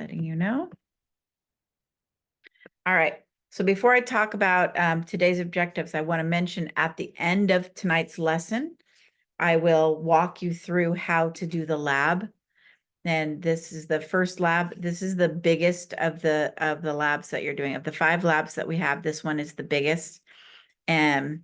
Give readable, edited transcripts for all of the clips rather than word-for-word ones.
letting you know. All right. So before I talk about today's objectives, I want to mention at the end of tonight's lesson, I will walk you through how to do the lab. And this is the first lab. This is the biggest of the labs that you're doing. Of the 5 labs that we have, this one is the biggest. And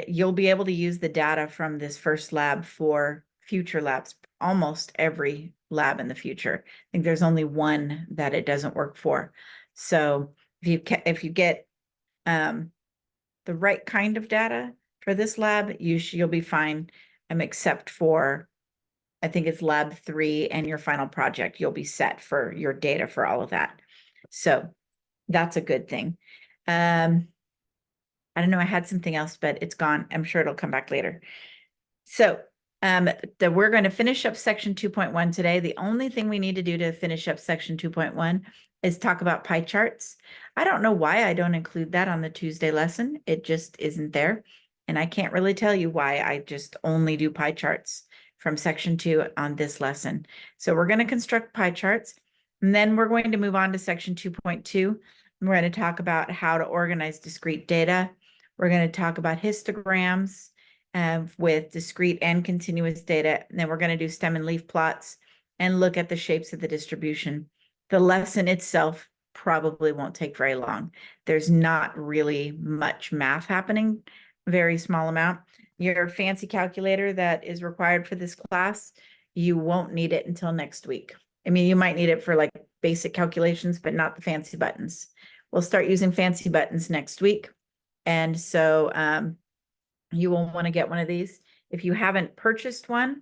you'll be able to use the data from this first lab for future labs, almost every lab in the future. I think there's only one that it doesn't work for. So if you get the right kind of data for this lab, you'll be fine. Except for, I think it's lab 3 and your final project, you'll be set for your data for all of that. So that's a good thing. I don't know, I had something else, but it's gone. I'm sure it'll come back later. So we're going to finish up section 2.1 today. The only thing we need to do to finish up section 2.1 is talk about pie charts. I don't know why I don't include that on the Tuesday lesson. It just isn't there. And I can't really tell you why I just only do pie charts from section 2 on this lesson. So we're going to construct pie charts, and then we're going to move on to section 2.2. We're going to talk about how to organize discrete data. We're going to talk about histograms with discrete and continuous data. And then we're going to do stem and leaf plots and look at the shapes of the distribution. The lesson itself probably won't take very long. There's not really much math happening, very small amount. Your fancy calculator that is required for this class, you won't need it until next week. I mean, you might need it for like basic calculations, but not the fancy buttons. We'll start using fancy buttons next week. And so you will want to get one of these. If you haven't purchased one,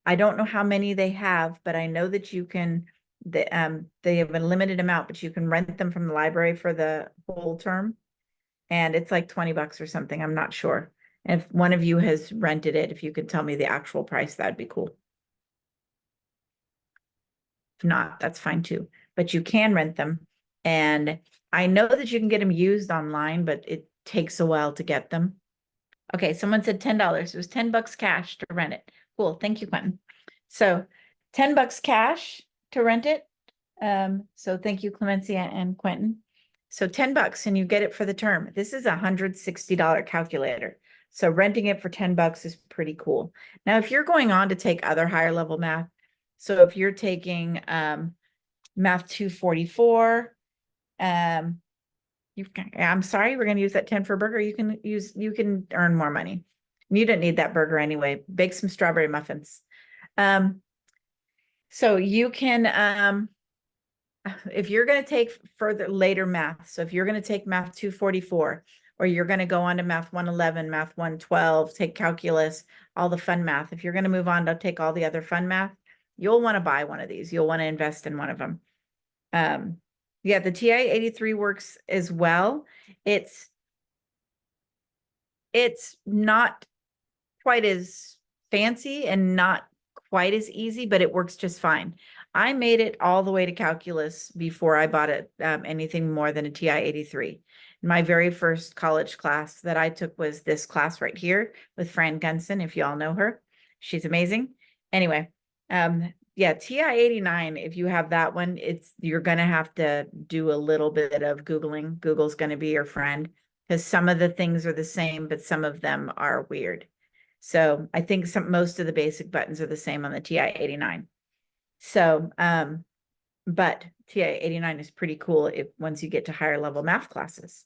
I don't know how many they have, but I know that you can, they have a limited amount, but you can rent them from the library for the whole term. And it's like 20 bucks or something. I'm not sure. And if one of you has rented it, if you could tell me the actual price, that'd be cool. If not, that's fine too. But you can rent them. And I know that you can get them used online, but it takes a while to get them. Okay, someone said $10. It was 10 bucks cash to rent it. Cool. Thank you, Quentin. So 10 bucks cash to rent it. So thank you, Clemencia and Quentin. So 10 bucks and you get it for the term. This is a $160 calculator. So renting it for 10 bucks is pretty cool. Now, if you're going on to take other higher level math, so if you're taking math 244, I'm sorry, we're going to use that 10 for a burger. You can earn more money. You don't need that burger anyway. Bake some strawberry muffins. So you can, if you're going to take further later math, so if you're going to take math 244, or you're going to go on to math 111, math 112, take calculus, all the fun math. If you're going to move on to take all the other fun math, you'll want to buy one of these. You'll want to invest in one of them. Yeah, the TI-83 works as well. It's not quite as fancy and not quite as easy, but it works just fine. I made it all the way to calculus before I bought it anything more than a TI-83. My very first college class that I took was this class right here with Fran Gunson, if you all know her. She's amazing. Anyway, yeah, TI-89, if you have that one, you're going to have to do a little bit of Googling. Google's going to be your friend because some of the things are the same, but some of them are weird. So I think most of the basic buttons are the same on the TI-89. So, but TI-89 is pretty cool once you get to higher level math classes.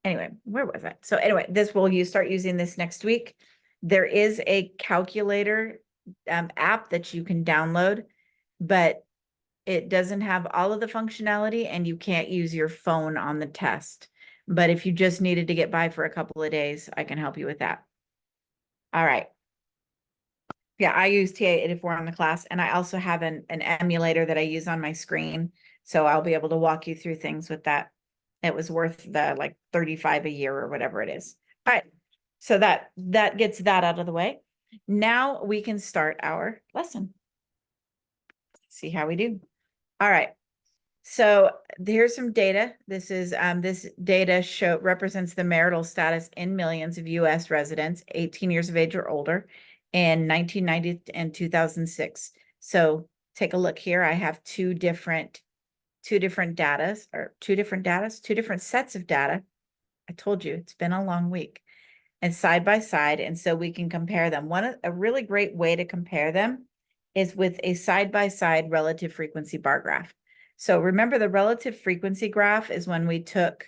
Anyway, where was I? So anyway, you start using this next week. There is a calculator app that you can download, but it doesn't have all of the functionality and you can't use your phone on the test. But if you just needed to get by for a couple of days, I can help you with that. All right. Yeah, I use TI-84 on the class, and I also have an emulator that I use on my screen. So I'll be able to walk you through things with that. It was worth the like 35 a year or whatever it is. All right. So that gets that out of the way. Now we can start our lesson. See how we do. All right. So here's some data. This is this data represents the marital status in millions of U.S. residents 18 years of age or older in 1990 and 2006. So take a look here. I have two different sets of data. I told you it's been a long week, and side by side. And so we can compare them. A really great way to compare them is with a side by side relative frequency bar graph. So remember, the relative frequency graph is when we took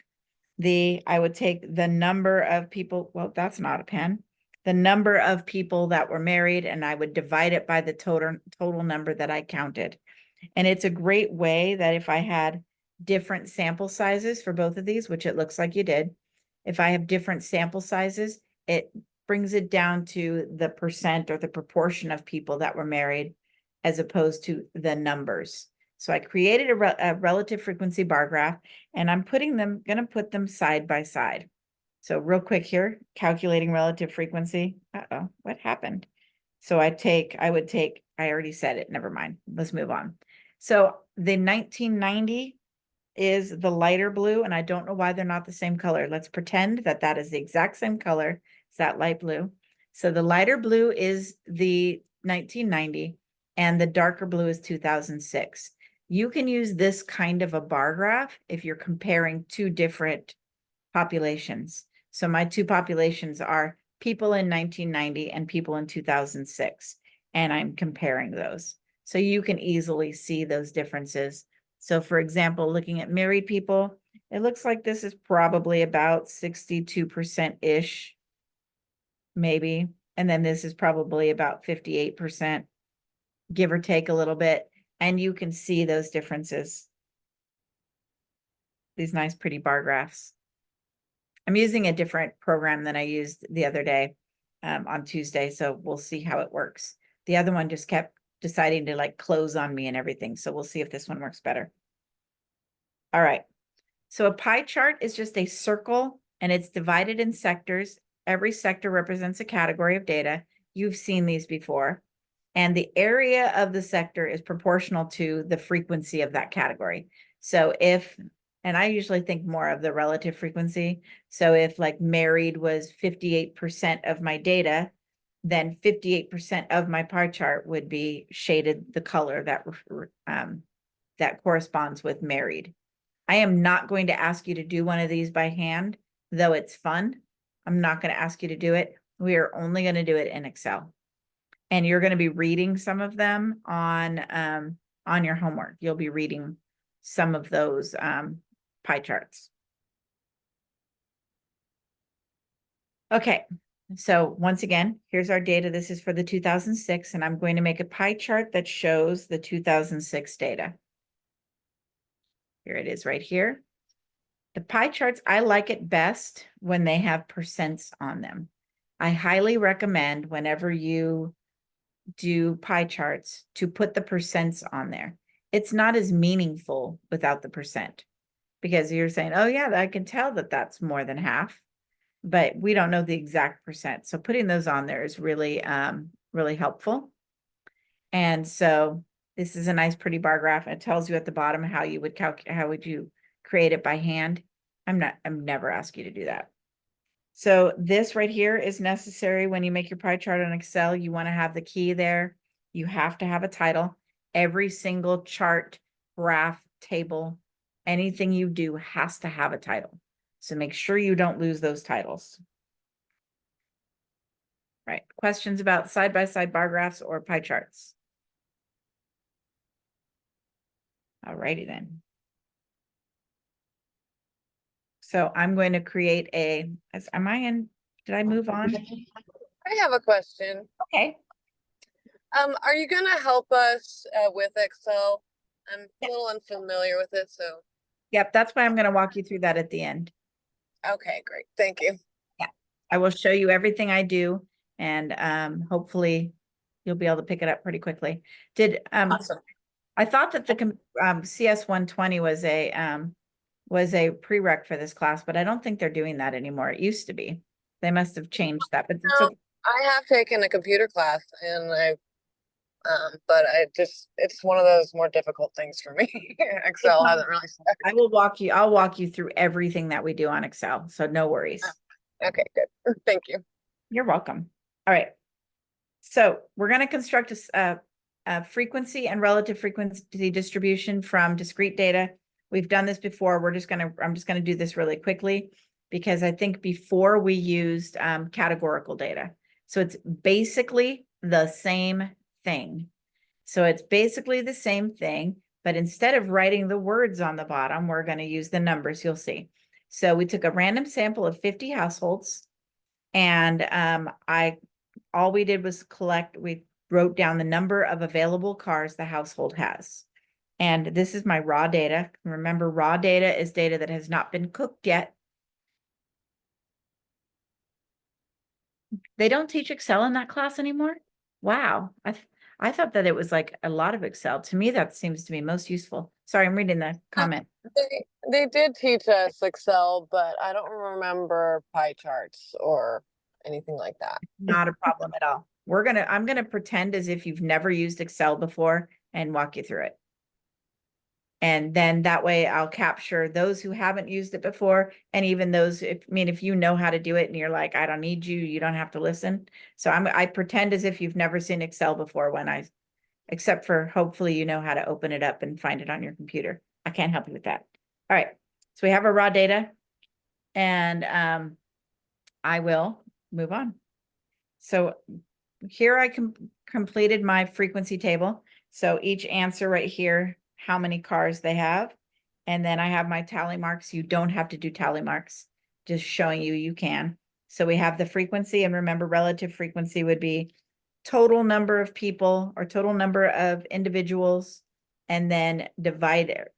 I would take the number of people, well, that's not a pen, the number of people that were married, and I would divide it by the total number that I counted. And it's a great way that if I had different sample sizes for both of these, which it looks like you did, if I have different sample sizes, it brings it down to the percent or the proportion of people that were married as opposed to the numbers. So I created a relative frequency bar graph, and I'm gonna put them side by side. So real quick here, calculating relative frequency. Uh-oh, what happened? So I already said it, never mind. Let's move on. So the 1990 is the lighter blue, and I don't know why they're not the same color. Let's pretend that is the exact same color as that light blue. So the lighter blue is the 1990, and the darker blue is 2006. You can use this kind of a bar graph if you're comparing two different populations. So my two populations are people in 1990 and people in 2006, and I'm comparing those. So you can easily see those differences. So for example, looking at married people, it looks like this is probably about 62%-ish, maybe. And then this is probably about 58%, give or take a little bit. And you can see those differences. These nice, pretty bar graphs. I'm using a different program than I used the other day on Tuesday, so we'll see how it works. The other one just kept deciding to like close on me and everything, so we'll see if this one works better. All right, so a pie chart is just a circle, and it's divided in sectors. Every sector represents a category of data. You've seen these before. And the area of the sector is proportional to the frequency of that category. So and I usually think more of the relative frequency. So if like married was 58% of my data, then 58% of my pie chart would be shaded the color that corresponds with married. I am not going to ask you to do one of these by hand, though it's fun. I'm not going to ask you to do it. We are only going to do it in Excel. And you're going to be reading some of them on your homework. You'll be reading some of those pie charts. Okay, so once again, here's our data. This is for the 2006, and I'm going to make a pie chart that shows the 2006 data. Here it is right here. The pie charts, I like it best when they have percents on them. I highly recommend whenever you do pie charts to put the percents on there. It's not as meaningful without the percent, because you're saying, oh yeah, I can tell that that's more than half, but we don't know the exact percent. So putting those on there is really, really helpful. And so this is a nice pretty bar graph. It tells you at the bottom how you would create it by hand. I'm never ask you to do that. So this right here is necessary when you make your pie chart on Excel. You want to have the key there. You have to have a title. Every single chart, graph, table, anything you do has to have a title. So make sure you don't lose those titles. Right. Questions about side-by-side bar graphs or pie charts? All righty then. So I'm going to create did I move on? I have a question. Okay. Are you gonna help us with Excel? I'm a little unfamiliar with it, so. Yep, that's why I'm going to walk you through that at the end. Okay, great. Thank you. Yeah, I will show you everything I do, and hopefully you'll be able to pick it up pretty quickly. Awesome. I thought that the CS 120 was a prereq for this class, but I don't think they're doing that anymore. It used to be. They must have changed that, but it's okay. I have taken a computer class, and but it's one of those more difficult things for me. Excel hasn't really started. I'll walk you through everything that we do on Excel, so no worries. Okay, good. Thank you. You're welcome. All right. So we're going to construct frequency and relative frequency distribution from discrete data. We've done this before. I'm just gonna do this really quickly because I think before we used categorical data. So it's basically the same thing. So it's basically the same thing, but instead of writing the words on the bottom, we're going to use the numbers, you'll see. So we took a random sample of 50 households, and all we did was we wrote down the number of available cars the household has. And this is my raw data. Remember, raw data is data that has not been cooked yet. They don't teach Excel in that class anymore? Wow. I thought that it was like a lot of Excel. To me, that seems to be most useful. Sorry, I'm reading the comment. They did teach us Excel, but I don't remember pie charts or anything like that. Not a problem at all. I'm gonna pretend as if you've never used Excel before and walk you through it. And then that way I'll capture those who haven't used it before. And even those, if you know how to do it and you're like, I don't need you, you don't have to listen. So I pretend as if you've never seen Excel before except for hopefully you know how to open it up and find it on your computer. I can't help you with that. All right. So we have our raw data, and I will move on. So here I completed my frequency table. So each answer right here, how many cars they have. And then I have my tally marks. You don't have to do tally marks, just showing you can. So we have the frequency, and remember, relative frequency would be total number of people or total number of individuals, and then divide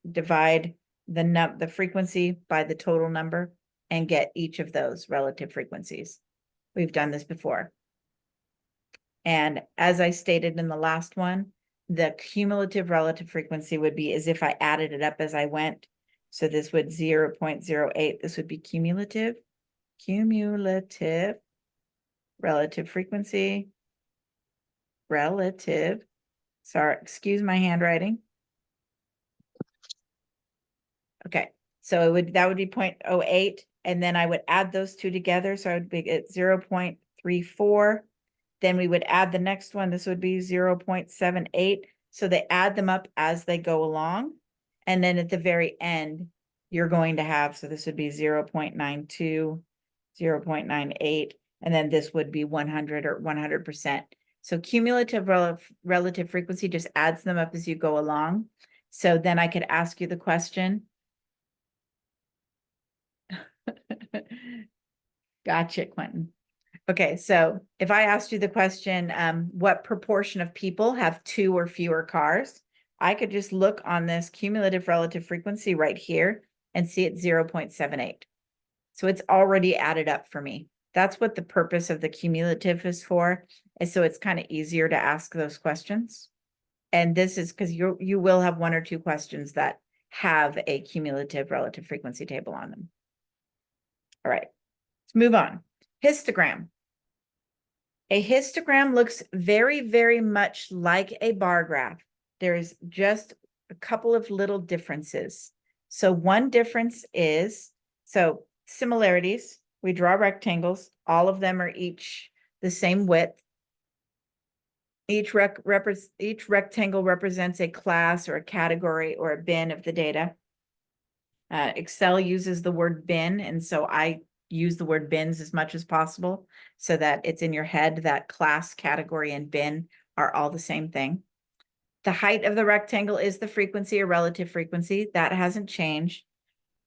the frequency by the total number and get each of those relative frequencies. We've done this before. And as I stated in the last one, the cumulative relative frequency would be as if I added it up as I went. So this would 0.08. This would be cumulative relative frequency, sorry, excuse my handwriting. Okay, so that would be 0.08, and then I would add those two together. So I would be at 0.34. Then we would add the next one. This would be 0.78. So they add them up as they go along. And then at the very end, you're going to have, so this would be 0.92, 0.98, and then this would be 100 or 100%. So cumulative relative frequency just adds them up as you go along. So then I could ask you the question. Gotcha, Quentin. Okay, so if I asked you the question, what proportion of people have 2 or fewer cars? I could just look on this cumulative relative frequency right here and see it 0.78. So it's already added up for me. That's what the purpose of the cumulative is for. And so it's kind of easier to ask those questions. And this is because you will have 1 or 2 questions that have a cumulative relative frequency table on them. All right, let's move on. Histogram. A histogram looks very, very much like a bar graph. There's just a couple of little differences. So one difference is, similarities, we draw rectangles. All of them are each the same width. Each rectangle represents a class or a category or a bin of the data. Excel uses the word bin, and so I use the word bins as much as possible so that it's in your head that class, category, and bin are all the same thing. The height of the rectangle is the frequency or relative frequency. That hasn't changed.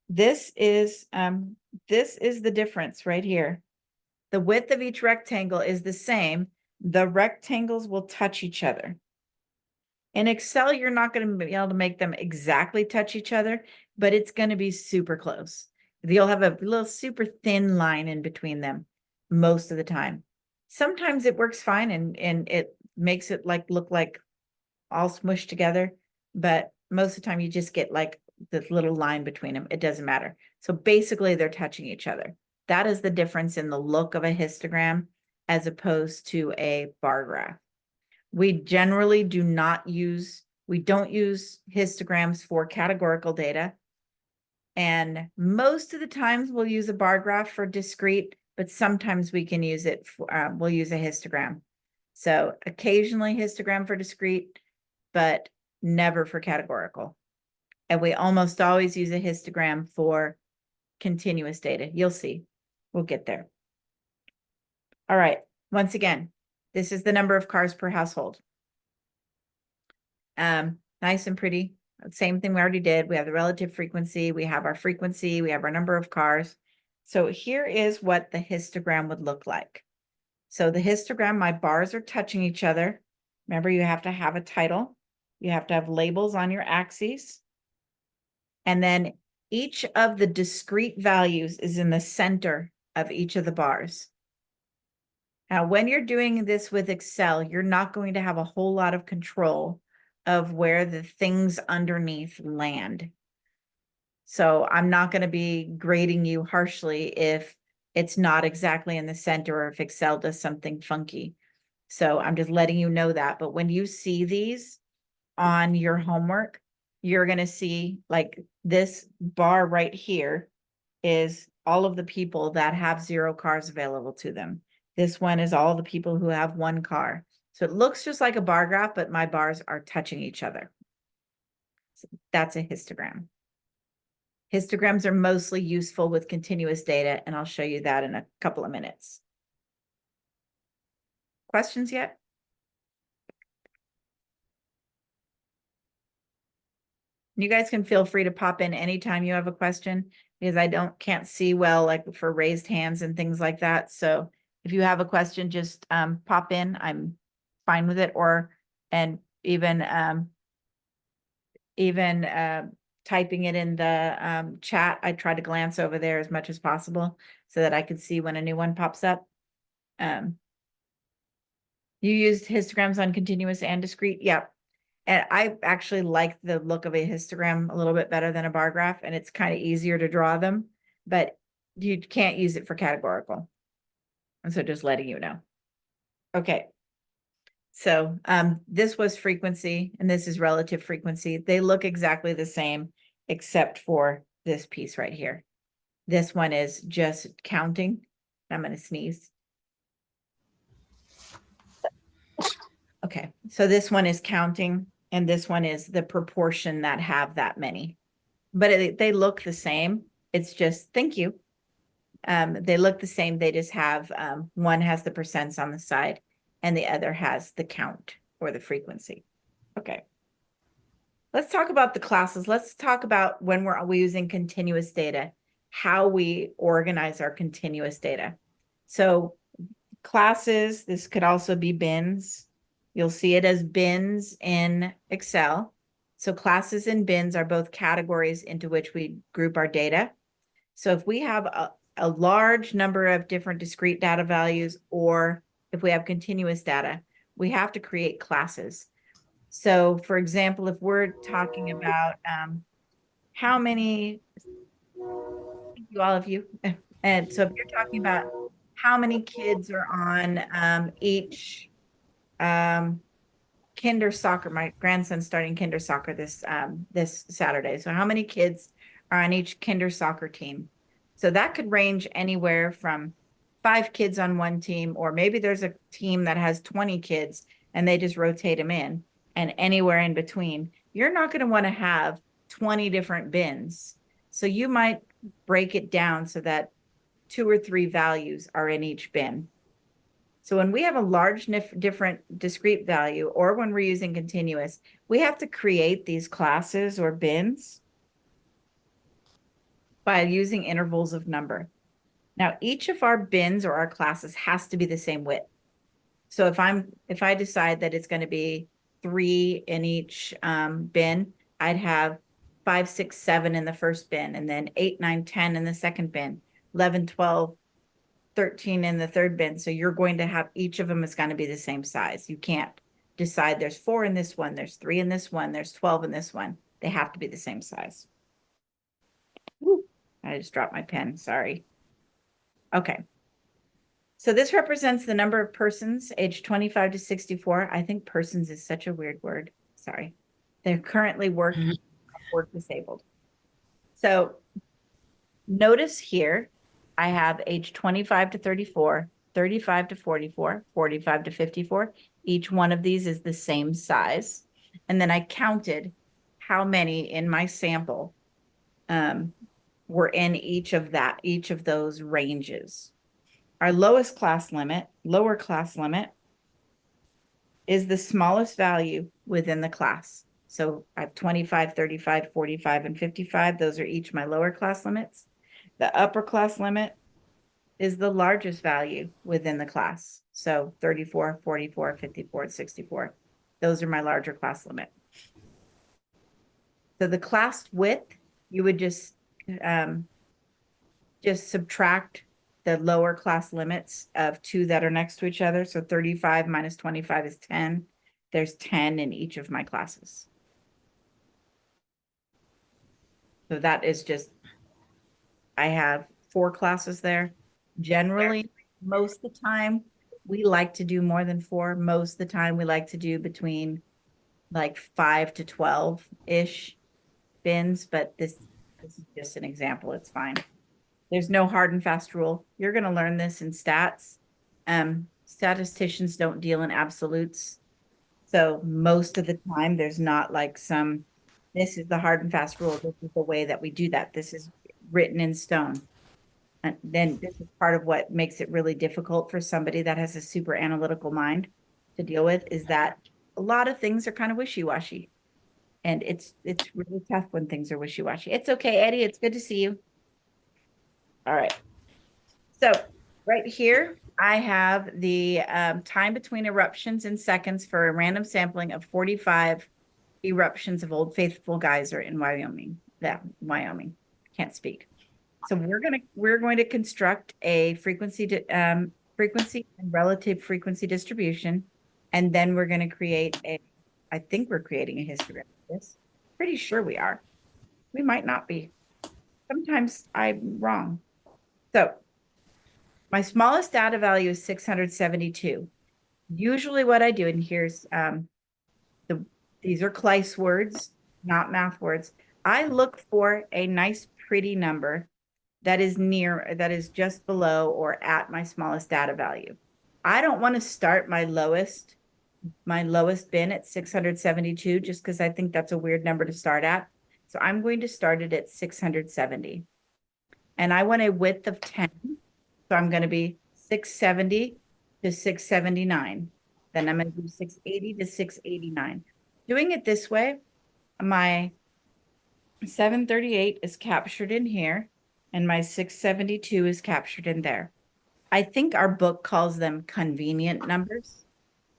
This is the difference right here. The width of each rectangle is the same. The rectangles will touch each other. In Excel, you're not going to be able to make them exactly touch each other, but it's going to be super close. You'll have a little super thin line in between them most of the time. Sometimes it works fine and it makes it look like all smushed together, but most of the time you just get like this little line between them. It doesn't matter. So basically they're touching each other. That is the difference in the look of a histogram as opposed to a bar graph. We generally don't use histograms for categorical data. And most of the times we'll use a bar graph for discrete, but sometimes we can use it for, we'll use a histogram. So occasionally histogram for discrete, but never for categorical. And we almost always use a histogram for continuous data. You'll see. We'll get there. All right. Once again, this is the number of cars per household. Nice and pretty. Same thing we already did. We have the relative frequency. We have our frequency. We have our number of cars. So here is what the histogram would look like. So the histogram, my bars are touching each other. Remember, you have to have a title. You have to have labels on your axes. And then each of the discrete values is in the center of each of the bars. Now, when you're doing this with Excel, you're not going to have a whole lot of control of where the things underneath land. So I'm not going to be grading you harshly if it's not exactly in the center or if Excel does something funky. So I'm just letting you know that. But when you see these on your homework, you're going to see like this bar right here is all of the people that have 0 cars available to them. This one is all the people who have 1 car. So it looks just like a bar graph, but my bars are touching each other. So that's a histogram. Histograms are mostly useful with continuous data, and I'll show you that in a couple of minutes. Questions yet? You guys can feel free to pop in anytime you have a question, because I can't see well, like for raised hands and things like that. So if you have a question, just pop in. I'm fine with it. And even typing it in the chat, I try to glance over there as much as possible so that I could see when a new one pops up. You used histograms on continuous and discrete? Yep. And I actually like the look of a histogram a little bit better than a bar graph, and it's kind of easier to draw them, but you can't use it for categorical. And so just letting you know. Okay. So this was frequency, and this is relative frequency. They look exactly the same, except for this piece right here. This one is just counting. I'm going to sneeze. Okay, so this one is counting, and this one is the proportion that have that many. But they look the same. It's just, thank you. They look the same. They just have, one has the percents on the side, and the other has the count or the frequency. Okay. Let's talk about the classes. Let's talk about when we're using continuous data, how we organize our continuous data. So classes, this could also be bins. You'll see it as bins in Excel. So classes and bins are both categories into which we group our data. So if we have a large number of different discrete data values, or if we have continuous data, we have to create classes. So for example, if we're talking about how many, thank you, all of you. And so if you're talking about how many kids are on each kinder soccer, my grandson's starting kinder soccer this Saturday. So how many kids are on each kinder soccer team? So that could range anywhere from 5 kids on one team, or maybe there's a team that has 20 kids and they just rotate them in, and anywhere in between. You're not going to want to have 20 different bins. So you might break it down so that 2 or 3 values are in each bin. So when we have a large different discrete value, or when we're using continuous, we have to create these classes or bins by using intervals of number. Now, each of our bins or our classes has to be the same width. So if I decide that it's going to be 3 in each bin, I'd have 5, 6, 7 in the first bin, and then 8, 9, 10 in the second bin, 11, 12, 13 in the third bin. So you're going to have, each of them is going to be the same size. You can't decide there's 4 in this one, there's 3 in this one, there's 12 in this one. They have to be the same size. Woo. I just dropped my pen, sorry. Okay. So this represents the number of persons aged 25 to 64. I think persons is such a weird word. Sorry. They're currently work disabled. So notice here, I have age 25 to 34, 35 to 44, 45 to 54. Each one of these is the same size. And then I counted how many in my sample were in each of those ranges. Our lower class limit is the smallest value within the class. So I have 25, 35, 45, and 55. Those are each my lower class limits. The upper class limit is the largest value within the class. So 34, 44, 54, and 64. Those are my larger class limit. So the class width, you would just subtract the lower class limits of two that are next to each other. So 35 minus 25 is 10. There's 10 in each of my classes. So that is just, I have 4 classes there. Generally, most of the time, we like to do more than 4. Most of the time, we like to do between like 5 to 12-ish bins, but this is just an example. It's fine. There's no hard and fast rule. You're going to learn this in stats. Statisticians don't deal in absolutes. So most of the time, there's not like this is the hard and fast rule. This is the way that we do that. This is written in stone. And then this is part of what makes it really difficult for somebody that has a super analytical mind to deal with, is that a lot of things are kind of wishy-washy. And it's really tough when things are wishy-washy. It's okay, Eddie. It's good to see you. All right. So right here, I have the time between eruptions in seconds for a random sampling of 45 eruptions of Old Faithful geyser in Wyoming. Yeah, Wyoming. Can't speak. So we're going to construct a frequency and relative frequency distribution, and then we're going to create I think we're creating a histogram of this. Pretty sure we are. We might not be. Sometimes I'm wrong. So my smallest data value is 672. Usually what I do, and here's these are Kleist words, not math words. I look for a nice, pretty number that is just below or at my smallest data value. I don't want to start my lowest bin at 672 just because I think that's a weird number to start at. So I'm going to start it at 670. And I want a width of 10. So I'm going to be 670 to 679. Then I'm going to do 680 to 689. Doing it this way, my 738 is captured in here, and my 672 is captured in there. I think our book calls them convenient numbers.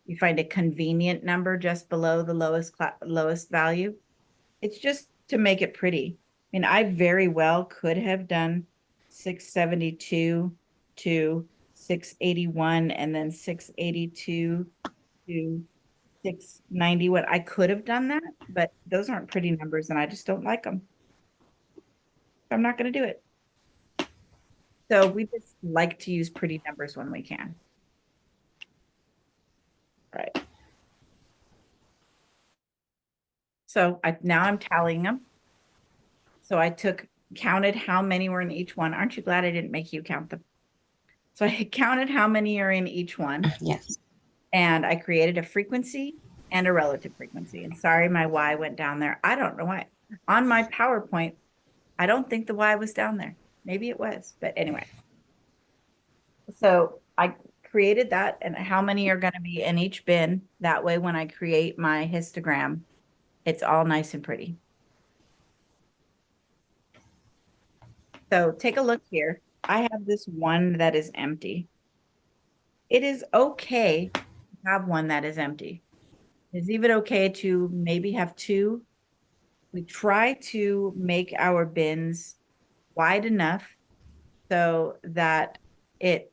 You find a convenient number just below the lowest value. It's just to make it pretty. I mean, I very well could have done 672 to 681 and then 682 to 691. I could have done that, but those aren't pretty numbers and I just don't like them. I'm not going to do it. So we just like to use pretty numbers when we can. All right. So now I'm tallying them. So I counted how many were in each one. Aren't you glad I didn't make you count them? So I counted how many are in each one. Yes. And I created a frequency and a relative frequency. And sorry, my Y went down there. I don't know why. On my PowerPoint, I don't think the Y was down there. Maybe it was, but anyway. So I created that and how many are going to be in each bin. That way, when I create my histogram, it's all nice and pretty. So take a look here. I have this one that is empty. It is okay to have one that is empty. It's even okay to maybe have 2. We try to make our bins wide enough so that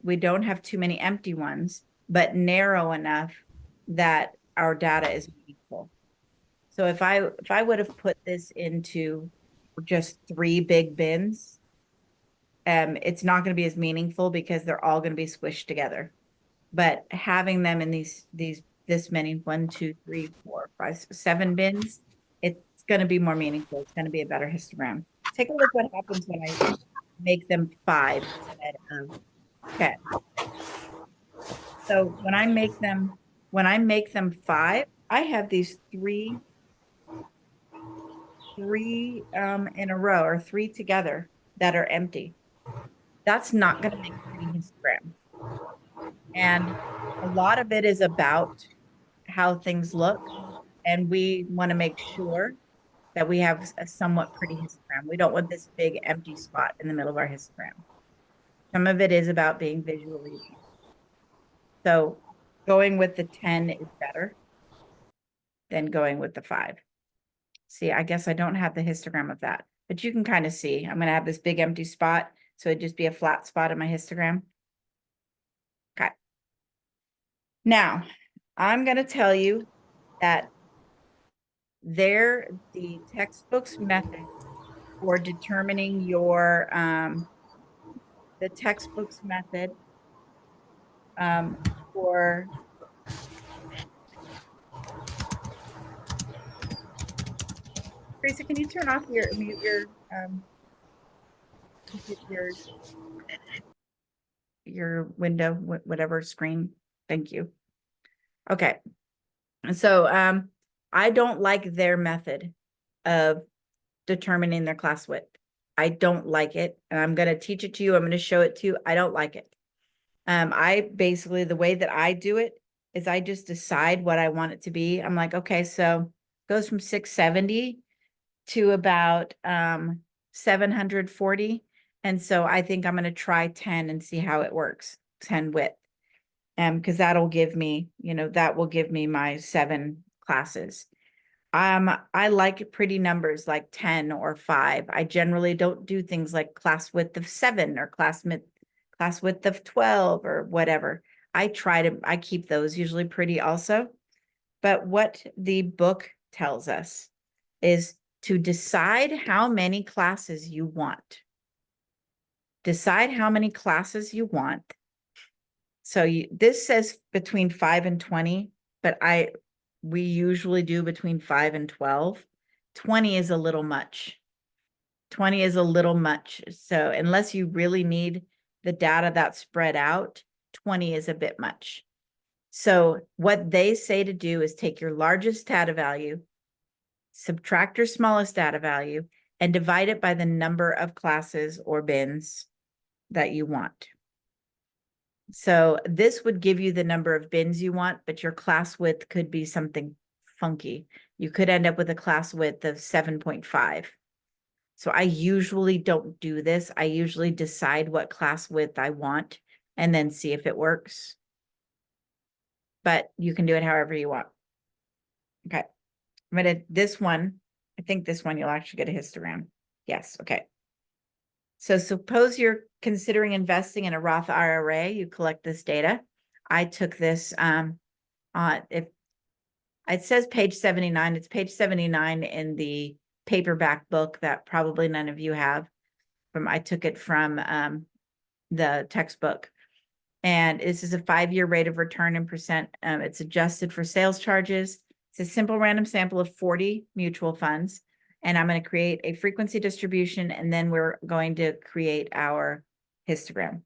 we don't have too many empty ones, but narrow enough that our data is meaningful. So if I would have put this into just 3 big bins, it's not going to be as meaningful because they're all going to be squished together. But having them in this many, 1, 2, 3, 4, 5, 7 bins, it's going to be more meaningful. It's going to be a better histogram. Take a look what happens when I make them 5 instead of 10. So when I make them 5, I have these 3 three in a row or three together that are empty. That's not going to make a pretty histogram. And a lot of it is about how things look. And we want to make sure that we have a somewhat pretty histogram. We don't want this big empty spot in the middle of our histogram. Some of it is about being visually appealing. So going with the 10 is better than going with the 5. See, I guess I don't have the histogram of that, but you can kind of see. I'm going to have this big empty spot, so it'd just be a flat spot in my histogram. Okay. Now, I'm going to tell you that the textbook's method for determining your, the textbook's method for, Teresa, can you turn off your, mute your window, whatever screen? Thank you. Okay. So, I don't like their method of determining their class width. I don't like it. And I'm going to teach it to you. I'm going to show it to you. I don't like it. I basically, the way that I do it is I just decide what I want it to be. I'm like, okay, so it goes from 670 to about 740. And so I think I'm going to try 10 and see how it works, 10 width. Because that'll give me, that will give me my 7 classes. I like pretty numbers like 10 or 5. I generally don't do things like class width of 7 or class width of 12 or whatever. I keep those usually pretty also. But what the book tells us is to decide how many classes you want. Decide how many classes you want. So this says between 5 and 20, but we usually do between 5 and 12. 20 is a little much. 20 is a little much. So unless you really need the data that's spread out, 20 is a bit much. So what they say to do is take your largest data value, subtract your smallest data value, and divide it by the number of classes or bins that you want. So this would give you the number of bins you want, but your class width could be something funky. You could end up with a class width of 7.5. So I usually don't do this. I usually decide what class width I want and then see if it works. But you can do it however you want. Okay. This one, I think this one you'll actually get a histogram. Yes, okay. So suppose you're considering investing in a Roth IRA, you collect this data. I took this if it says page 79, it's page 79 in the paperback book that probably none of you have. I took it from the textbook. And this is a 5-year rate of return in percent. It's adjusted for sales charges. It's a simple random sample of 40 mutual funds. And I'm going to create a frequency distribution, and then we're going to create our histogram.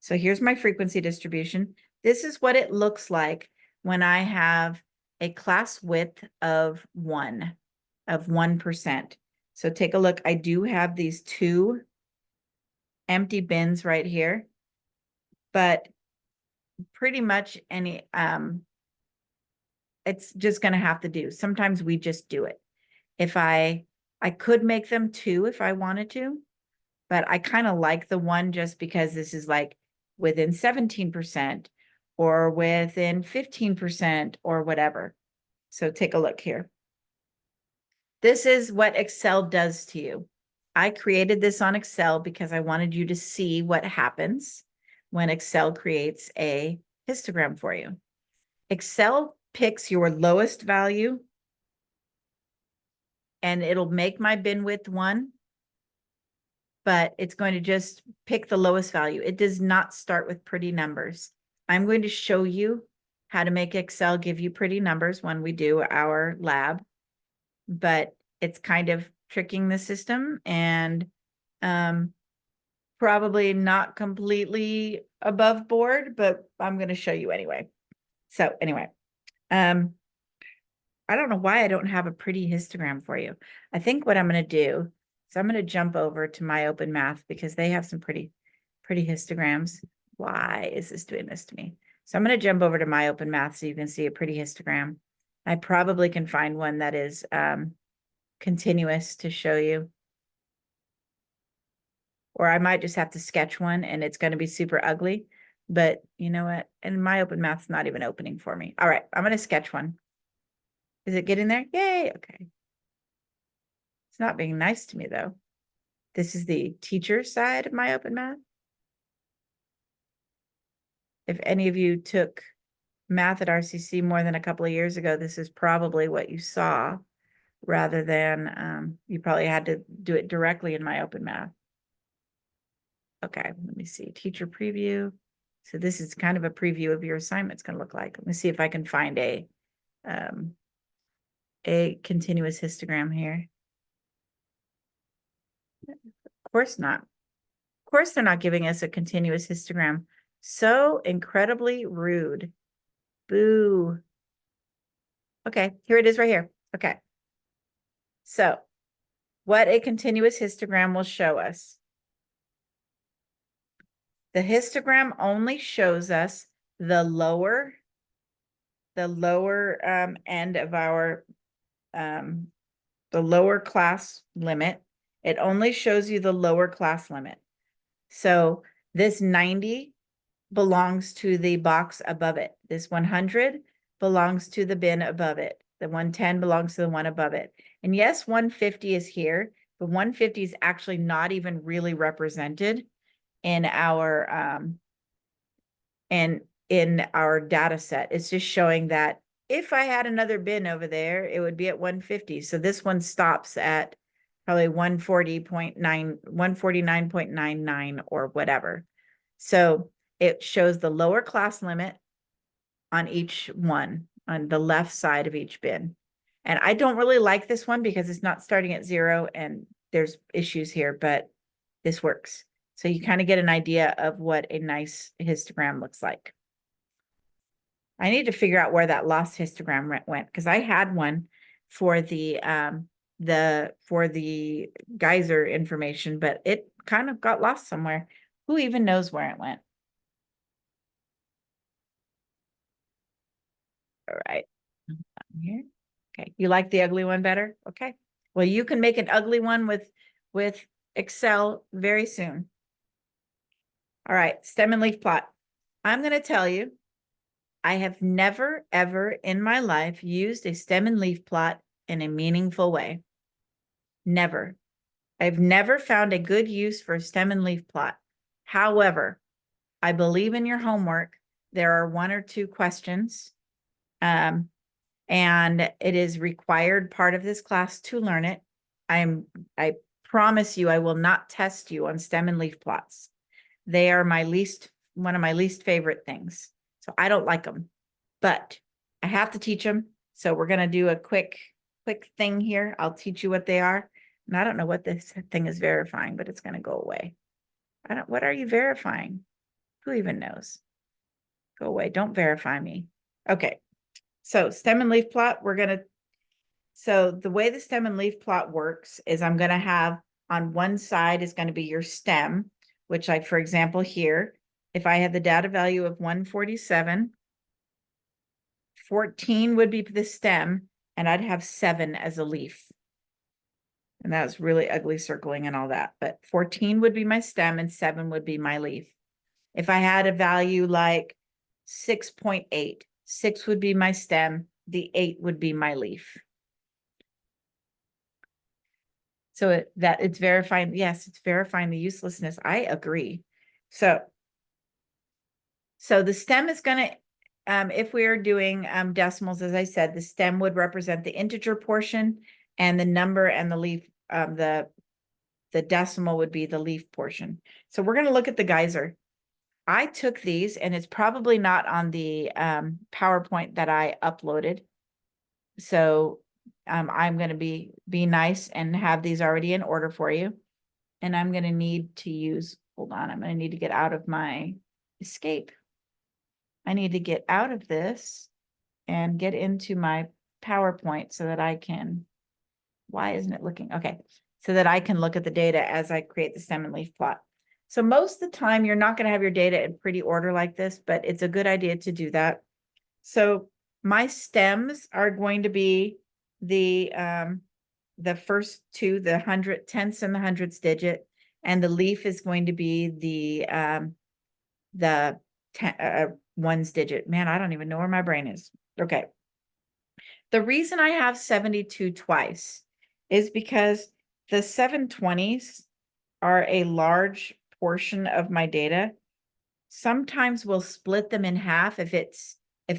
So here's my frequency distribution. This is what it looks like when I have a class width of 1%. So take a look. I do have these 2 empty bins right here, but pretty much it's just going to have to do. Sometimes we just do it. If I could make them 2 if I wanted to, but I kind of like the 1 just because this is like within 17% or within 15% or whatever. So take a look here. This is what Excel does to you. I created this on Excel because I wanted you to see what happens when Excel creates a histogram for you. Excel picks your lowest value and it'll make my bin width 1, but it's going to just pick the lowest value. It does not start with pretty numbers. I'm going to show you how to make Excel give you pretty numbers when we do our lab, but it's kind of tricking the system and probably not completely above board, but I'm going to show you anyway. So anyway, I don't know why I don't have a pretty histogram for you. I think what I'm going to do is I'm going to jump over to My Open Math because they have some pretty histograms. Why is this doing this to me? So I'm going to jump over to My Open Math so you can see a pretty histogram. I probably can find one that is continuous to show you. Or I might just have to sketch one and it's going to be super ugly. But you know what? And My Open Math's not even opening for me. All right, I'm going to sketch one. Is it getting there? Yay, okay. It's not being nice to me though. This is the teacher side of My Open Math. If any of you took math at RCC more than a couple of years ago, this is probably what you saw rather than you probably had to do it directly in My Open Math. Okay, let me see, teacher preview. So this is kind of a preview of your assignment. It's going to look like. Let me see if I can find a continuous histogram here. Of course not. Of course they're not giving us a continuous histogram. So incredibly rude. Boo. Okay, here it is right here. Okay. So what a continuous histogram will show us. The histogram only shows us the lower end of our the lower class limit. It only shows you the lower class limit. So this 90 belongs to the box above it. This 100 belongs to the bin above it. The 110 belongs to the one above it. And yes, 150 is here, but 150 is actually not even really represented in our data set. It's just showing that if I had another bin over there, it would be at 150. So this one stops at probably 149.99 or whatever. So it shows the lower class limit on each one, on the left side of each bin. And I don't really like this one because it's not starting at 0 and there's issues here, but this works. So you kind of get an idea of what a nice histogram looks like. I need to figure out where that lost histogram went because I had one for the geyser information, but it kind of got lost somewhere. Who even knows where it went? All right. Here. Okay. You like the ugly one better? Okay. Well, you can make an ugly one with Excel very soon. All right. Stem and leaf plot. I'm going to tell you, I have never, ever in my life used a stem and leaf plot in a meaningful way. Never. I've never found a good use for a stem and leaf plot. However, I believe in your homework. There are 1 or 2 questions. And it is required part of this class to learn it. I promise you, I will not test you on stem and leaf plots. They are one of my least favorite things. So I don't like them, but I have to teach them. So we're going to do a quick thing here. I'll teach you what they are. And I don't know what this thing is verifying, but it's going to go away. What are you verifying? Who even knows? Go away. Don't verify me. Okay. So stem and leaf plot, so the way the stem and leaf plot works is I'm going to have on one side is going to be your stem, which like, for example, here, if I had the data value of 147, 14 would be the stem, and I'd have 7 as a leaf. And that was really ugly circling and all that, but 14 would be my stem and 7 would be my leaf. If I had a value like 6.8, 6 would be my stem, the 8 would be my leaf. So it's verifying, yes, it's verifying the uselessness. I agree. So the stem is going to, if we are doing decimals, as I said, the stem would represent the integer portion and the number and the leaf, the decimal would be the leaf portion. So we're going to look at the geyser. I took these and it's probably not on the PowerPoint that I uploaded. So I'm going to be nice and have these already in order for you. And I'm going to need to use, hold on, I'm going to need to get out of my escape. I need to get out of this and get into my PowerPoint so that I can, why isn't it looking? Okay, so that I can look at the data as I create the stem and leaf plot. So most of the time, you're not going to have your data in pretty order like this, but it's a good idea to do that. So my stems are going to be the first two, the 100 tenths and the hundredths digit, and the leaf is going to be the ones digit. Man, I don't even know where my brain is. Okay. The reason I have 72 twice is because the 720s are a large portion of my data. Sometimes we'll split them in half if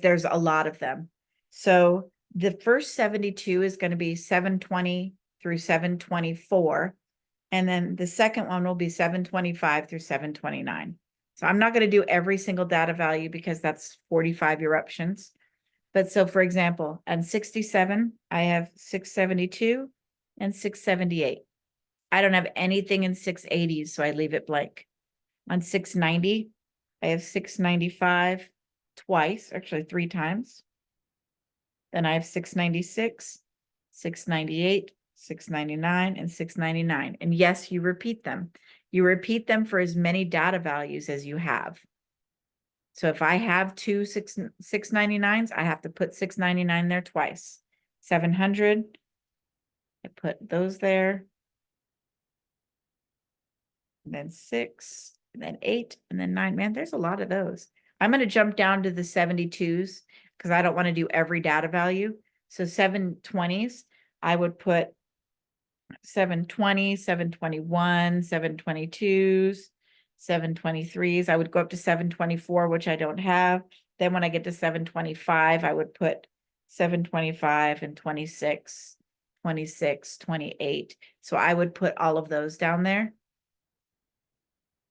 there's a lot of them. So the first 72 is going to be 720 through 724. And then the second one will be 725 through 729. So I'm not going to do every single data value because that's 45 eruptions. But so for example, on 67, I have 672 and 678. I don't have anything in 680s, so I leave it blank. On 690, I have 695 twice, actually 3 times. Then I have 696, 698, 699, and 699. And yes, you repeat them. You repeat them for as many data values as you have. So if I have two 699s, I have to put 699 there twice. 700, I put those there. And then 6, and then 8, and then 9. Man, there's a lot of those. I'm going to jump down to the 72s because I don't want to do every data value. So 720s, I would put 720, 721, 722s, 723s. I would go up to 724, which I don't have. Then when I get to 725, I would put 725 and 26, 26, 28. So I would put all of those down there.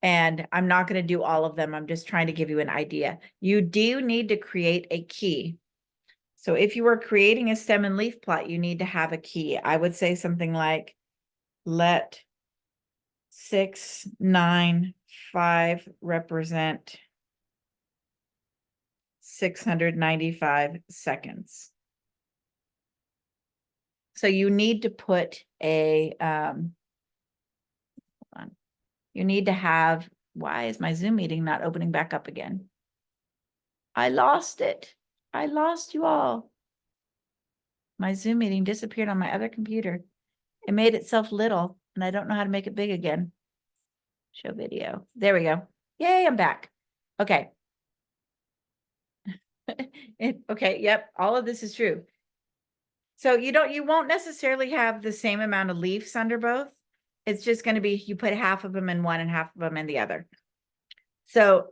And I'm not going to do all of them. I'm just trying to give you an idea. You do need to create a key. So if you were creating a stem and leaf plot, you need to have a key. I would say something like, let 695 represent 695 seconds. So you need to put a, hold on. You need to have, why is my Zoom meeting not opening back up again? I lost it. I lost you all. My Zoom meeting disappeared on my other computer. It made itself little, and I don't know how to make it big again. Show video. There we go. Yay, I'm back. Okay. Okay, yep, all of this is true. So you won't necessarily have the same amount of leaves under both. It's just going to be, you put half of them in one and half of them in the other. So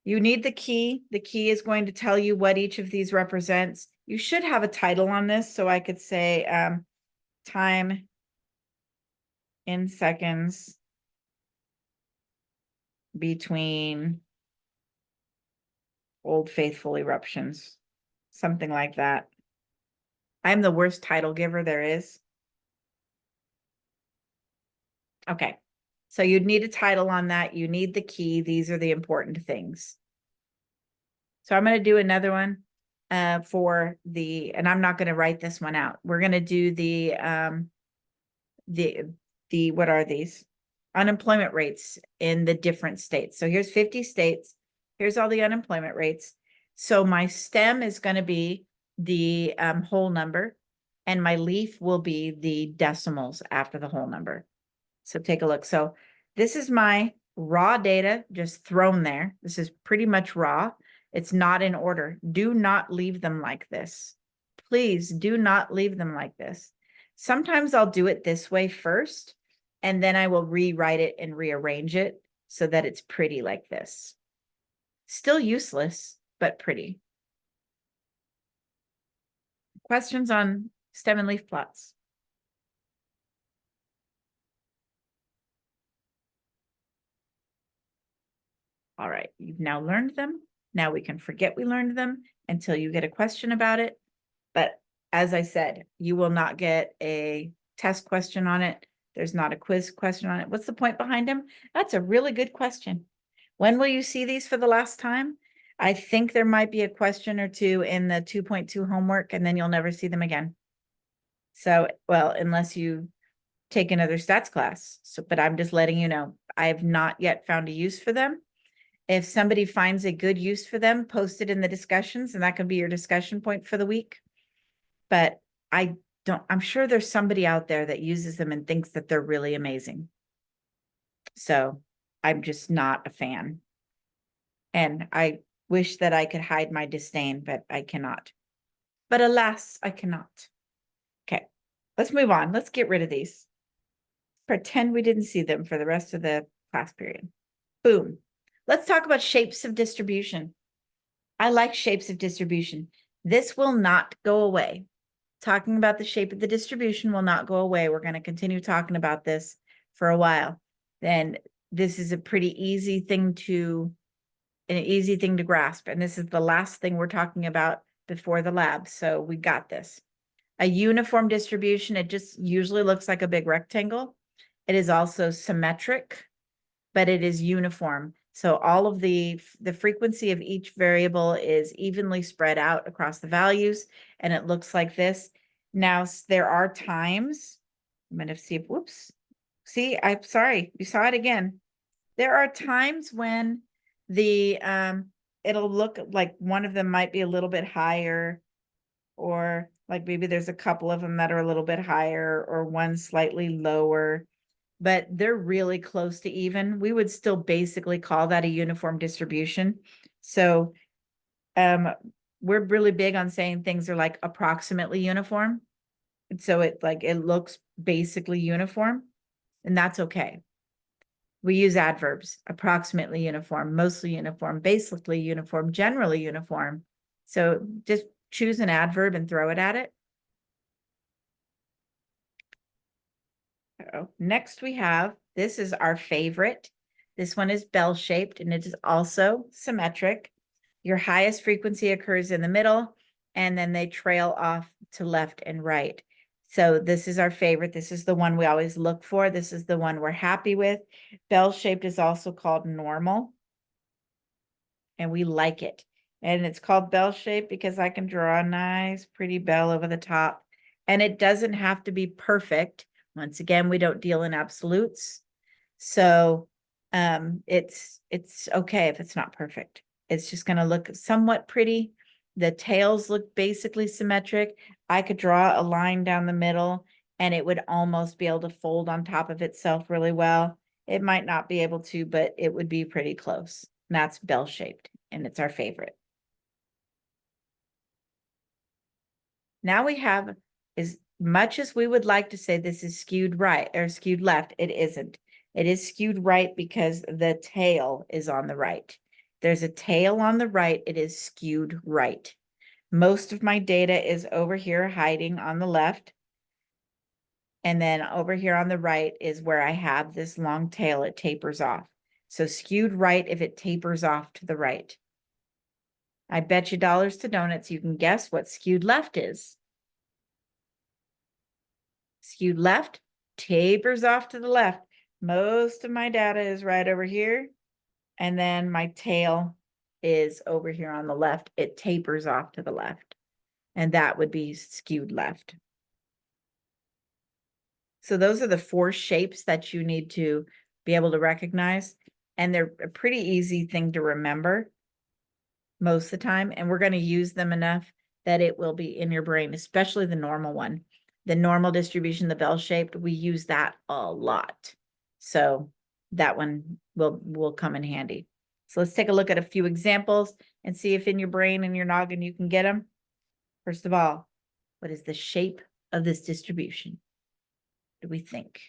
you need the key. The key is going to tell you what each of these represents. You should have a title on this. So I could say time in seconds between Old Faithful eruptions, something like that. I'm the worst title giver there is. Okay, so you'd need a title on that. You need the key. These are the important things. So I'm going to do another one for the, and I'm not going to write this one out. We're going to do the what are these? Unemployment rates in the different states. So here's 50 states. Here's all the unemployment rates. So my stem is going to be the whole number, and my leaf will be the decimals after the whole number. So take a look. So this is my raw data just thrown there. This is pretty much raw. It's not in order. Do not leave them like this. Please do not leave them like this. Sometimes I'll do it this way first, and then I will rewrite it and rearrange it so that it's pretty like this. Still useless, but pretty. Questions on stem and leaf plots? All right, you've now learned them. Now we can forget we learned them until you get a question about it. But as I said, you will not get a test question on it. There's not a quiz question on it. What's the point behind them? That's a really good question. When will you see these for the last time? I think there might be a question or two in the 2.2 homework, and then you'll never see them again. So, well, unless you take another stats class. So, but I'm just letting you know, I have not yet found a use for them. If somebody finds a good use for them, post it in the discussions, and that could be your discussion point for the week. But I'm sure there's somebody out there that uses them and thinks that they're really amazing. So I'm just not a fan. And I wish that I could hide my disdain, but I cannot. But alas, I cannot. Okay, let's move on. Let's get rid of these. Pretend we didn't see them for the rest of the class period. Boom. Let's talk about shapes of distribution. I like shapes of distribution. This will not go away. Talking about the shape of the distribution will not go away. We're going to continue talking about this for a while. Then this is a pretty easy thing to, an easy thing to grasp. And this is the last thing we're talking about before the lab. So we got this. A uniform distribution, it just usually looks like a big rectangle. It is also symmetric, but it is uniform. So all of the frequency of each variable is evenly spread out across the values, and it looks like this. Now, there are times, I'm going to see if, whoops, see, I'm sorry, you saw it again. There are times when the, it'll look like one of them might be a little bit higher, or like maybe there's a couple of them that are a little bit higher, or one slightly lower, but they're really close to even. We would still basically call that a uniform distribution. So we're really big on saying things are like approximately uniform. And so it looks basically uniform, and that's okay. We use adverbs: approximately uniform, mostly uniform, basically uniform, generally uniform. So just choose an adverb and throw it at it. Next we have, this is our favorite. This one is bell-shaped, and it is also symmetric. Your highest frequency occurs in the middle, and then they trail off to left and right. So this is our favorite. This is the one we always look for. This is the one we're happy with. Bell-shaped is also called normal, and we like it. And it's called bell-shaped because I can draw a nice, pretty bell over the top, and it doesn't have to be perfect. Once again, we don't deal in absolutes. So it's okay if it's not perfect. It's just going to look somewhat pretty. The tails look basically symmetric. I could draw a line down the middle, and it would almost be able to fold on top of itself really well. It might not be able to, but it would be pretty close. And that's bell-shaped, and it's our favorite. Now we have, as much as we would like to say this is skewed right or skewed left, it isn't. It is skewed right because the tail is on the right. There's a tail on the right, it is skewed right. Most of my data is over here hiding on the left. And then over here on the right is where I have this long tail, it tapers off. So skewed right if it tapers off to the right. I bet you dollars to donuts you can guess what skewed left is. Skewed left tapers off to the left. Most of my data is right over here. And then my tail is over here on the left. It tapers off to the left. And that would be skewed left. So those are the 4 shapes that you need to be able to recognize. And they're a pretty easy thing to remember most of the time. And we're going to use them enough that it will be in your brain, especially the normal one. The normal distribution, the bell-shaped, we use that a lot. So that one will come in handy. So let's take a look at a few examples and see if in your brain and your noggin you can get them. First of all, what is the shape of this distribution? What do we think?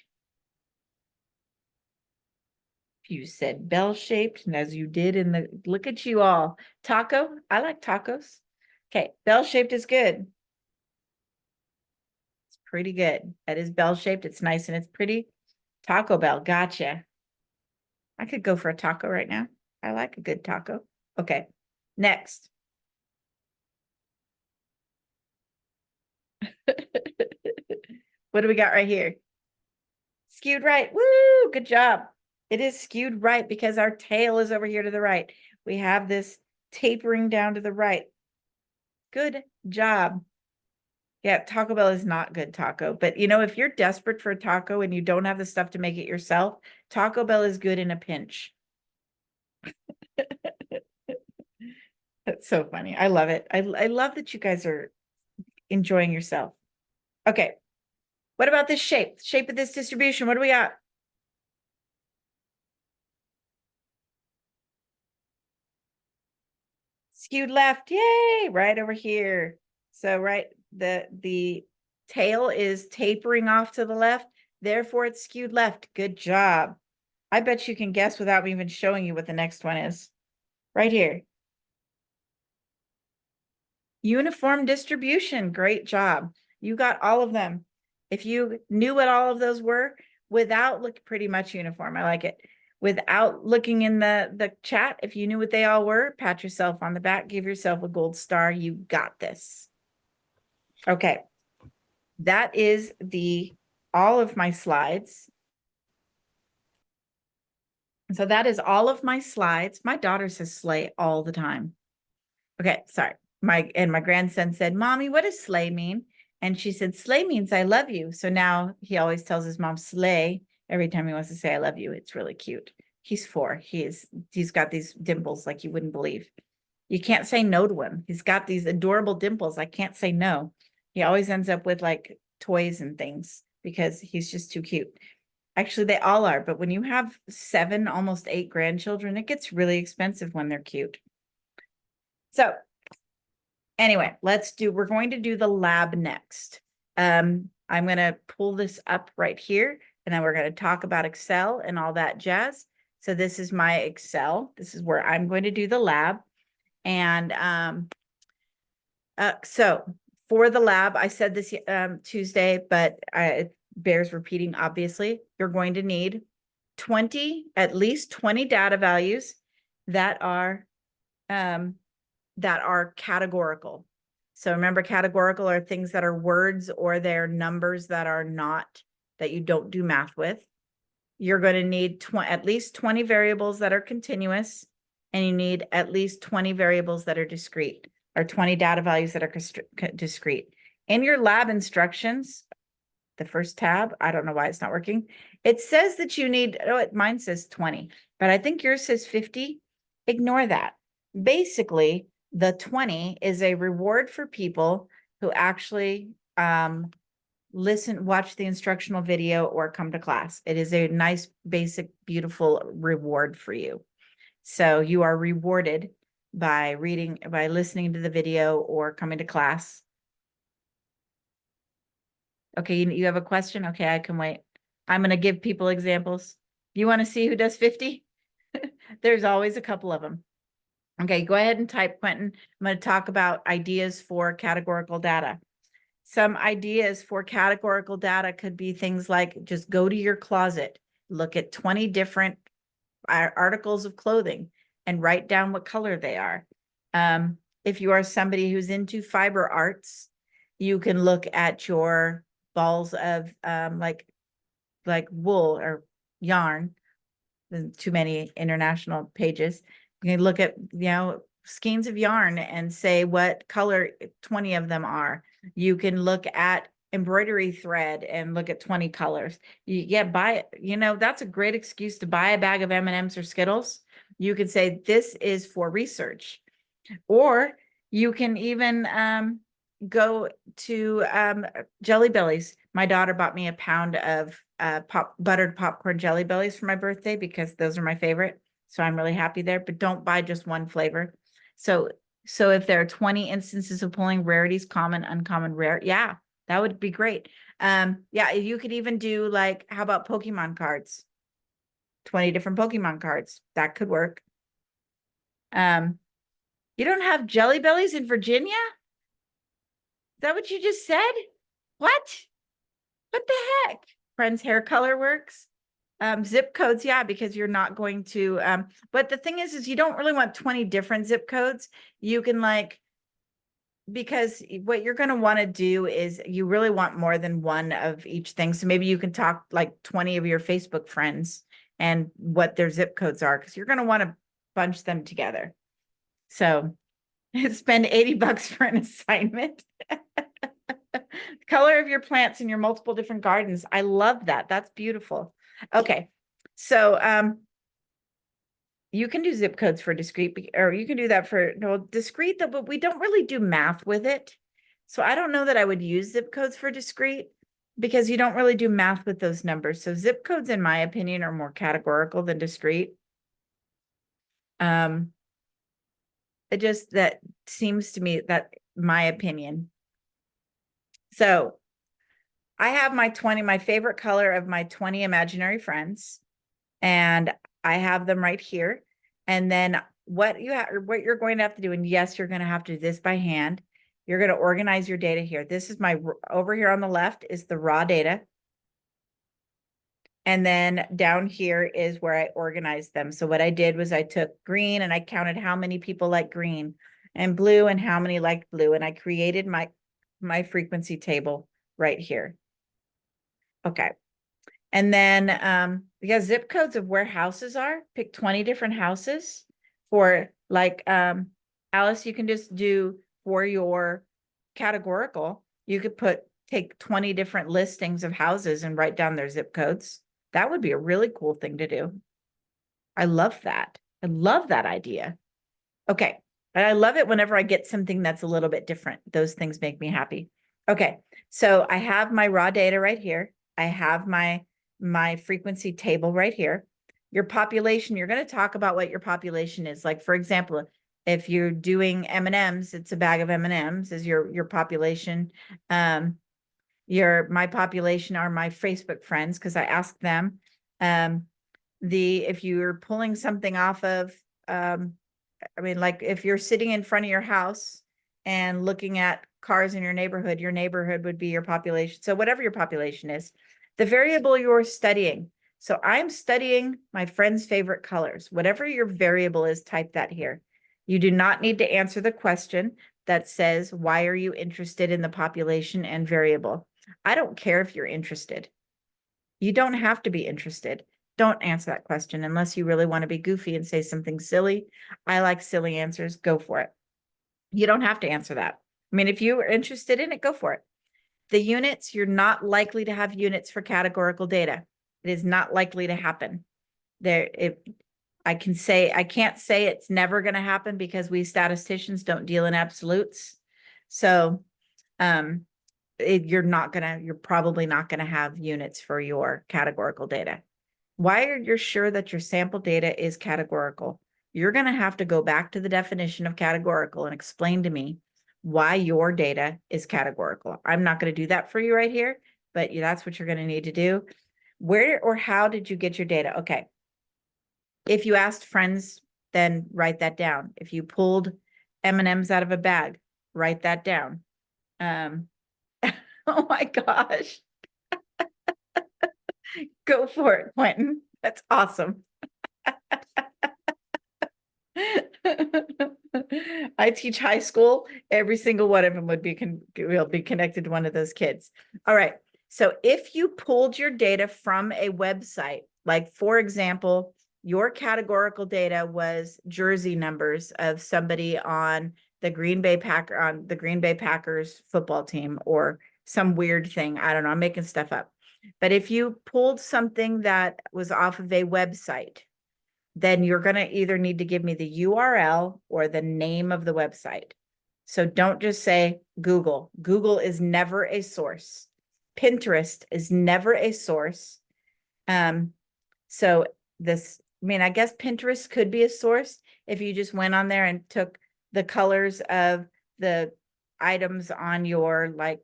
You said bell-shaped, and as you did in the, look at you all. Taco, I like tacos. Okay, bell-shaped is good. It's pretty good. That is bell-shaped. It's nice and it's pretty. Taco Bell, gotcha. I could go for a taco right now. I like a good taco. Okay, next. What do we got right here? Skewed right. Woo, good job. It is skewed right because our tail is over here to the right. We have this tapering down to the right. Good job. Yeah, Taco Bell is not good taco, but you know, if you're desperate for a taco and you don't have the stuff to make it yourself, Taco Bell is good in a pinch. That's so funny. I love it. I love that you guys are enjoying yourself. Okay. What about this shape? Shape of this distribution. What do we got? Skewed left. Yay, right over here. So right, the tail is tapering off to the left, therefore it's skewed left. Good job. I bet you can guess without me even showing you what the next one is. Right here. Uniform distribution. Great job. You got all of them. If you knew what all of those were without look pretty much uniform. I like it. Without looking in the chat, if you knew what they all were, pat yourself on the back, give yourself a gold star. You got this. Okay. That is all of my slides. So that is all of my slides. My daughter says slay all the time. Okay, sorry. My grandson said, "Mommy, what does slay mean?" And she said, "Slay means I love you." So now he always tells his mom slay every time he wants to say I love you. It's really cute. He's 4. He's got these dimples like you wouldn't believe. You can't say no to him. He's got these adorable dimples. I can't say no. He always ends up with like toys and things because he's just too cute. Actually, they all are, but when you have 7, almost 8 grandchildren, it gets really expensive when they're cute. So anyway, we're going to do the lab next. I'm going to pull this up right here, and then we're going to talk about Excel and all that jazz. So this is my Excel. This is where I'm going to do the lab. And so for the lab, I said this Tuesday, but it bears repeating, obviously. You're going to need at least 20 data values that are categorical. So remember, categorical are things that are words or they're numbers that you don't do math with. You're going to need at least 20 variables that are continuous, and you need at least 20 variables that are discrete, or 20 data values that are discrete. In your lab instructions, the first tab, I don't know why it's not working. It says that you need, mine says 20, but I think yours says 50. Ignore that. Basically, the 20 is a reward for people who actually watch the instructional video or come to class. It is a nice, basic, beautiful reward for you. So you are rewarded by listening to the video or coming to class. Okay, you have a question? Okay, I can wait. I'm going to give people examples. You want to see who does 50? There's always a couple of them. Okay, go ahead and type, Quentin. I'm going to talk about ideas for categorical data. Some ideas for categorical data could be things like just go to your closet, look at 20 different articles of clothing and write down what color they are. If you are somebody who's into fiber arts, you can look at your balls of like wool or yarn. Too many international pages. You can look at, skeins of yarn and say what color 20 of them are. You can look at embroidery thread and look at 20 colors. That's a great excuse to buy a bag of M&Ms or Skittles. You could say this is for research. Or you can even go to Jelly Bellies. My daughter bought me a pound of buttered popcorn Jelly Bellies for my birthday because those are my favorite. So I'm really happy there, but don't buy just one flavor. So if there are 20 instances of pulling rarities, common, uncommon, rare, yeah, that would be great. Yeah, you could even do how about Pokemon cards? 20 different Pokemon cards. That could work. You don't have Jelly Bellies in Virginia? Is that what you just said? What? What the heck? Friend's hair color works. Zip codes, yeah, because you're not going to, but the thing is you don't really want 20 different zip codes. You can because what you're going to want to do is you really want more than one of each thing. So maybe you can talk 20 of your Facebook friends and what their zip codes are, because you're going to want to bunch them together. So spend $80 for an assignment. Color of your plants in your multiple different gardens. I love that. That's beautiful. Okay. So you can do zip codes for discrete, or you can do that for no discrete, though, but we don't really do math with it. So I don't know that I would use zip codes for discrete because you don't really do math with those numbers. So zip codes, in my opinion, are more categorical than discrete. It just, that seems to me, that my opinion. So I have my favorite color of my 20 imaginary friends, and I have them right here. And then what you're going to have to do, and yes, you're going to have to do this by hand. You're going to organize your data here. This is over here on the left is the raw data. And then down here is where I organized them. So what I did was I took green and I counted how many people like green, and blue and how many liked blue. And I created my frequency table right here. Okay. And then because zip codes of where houses are, pick 20 different houses for like Alice, you can just do for your categorical, you could take 20 different listings of houses and write down their zip codes. That would be a really cool thing to do. I love that. I love that idea. Okay. And I love it whenever I get something that's a little bit different. Those things make me happy. Okay. So I have my raw data right here. I have my frequency table right here. Your population, you're going to talk about what your population is. Like, for example, if you're doing M&Ms, it's a bag of M&Ms is your population. My population are my Facebook friends, because I asked them. If you're pulling something off of, I mean, like if you're sitting in front of your house and looking at cars in your neighborhood would be your population. So whatever your population is, the variable you're studying. So I'm studying my friend's favorite colors. Whatever your variable is, type that here. You do not need to answer the question that says, why are you interested in the population and variable? I don't care if you're interested. You don't have to be interested. Don't answer that question unless you really want to be goofy and say something silly. I like silly answers. Go for it. You don't have to answer that. I mean, if you are interested in it, go for it. The units, you're not likely to have units for categorical data. It is not likely to happen. I can't say it's never going to happen because we statisticians don't deal in absolutes. So you're probably not going to have units for your categorical data. Why are you sure that your sample data is categorical? You're going to have to go back to the definition of categorical and explain to me why your data is categorical. I'm not going to do that for you right here, but that's what you're going to need to do. Where or how did you get your data? Okay. If you asked friends, then write that down. If you pulled M&Ms out of a bag, write that down. Oh my gosh. Go for it, Quentin. That's awesome. I teach high school. Every single one of them will be connected to one of those kids. All right. So if you pulled your data from a website, like for example, your categorical data was jersey numbers of somebody on the Green Bay Packers football team, or some weird thing. I don't know. I'm making stuff up. But if you pulled something that was off of a website, then you're going to either need to give me the URL or the name of the website. So don't just say Google. Google is never a source. Pinterest is never a source. I mean, I guess Pinterest could be a source if you just went on there and took the colors of the items on your like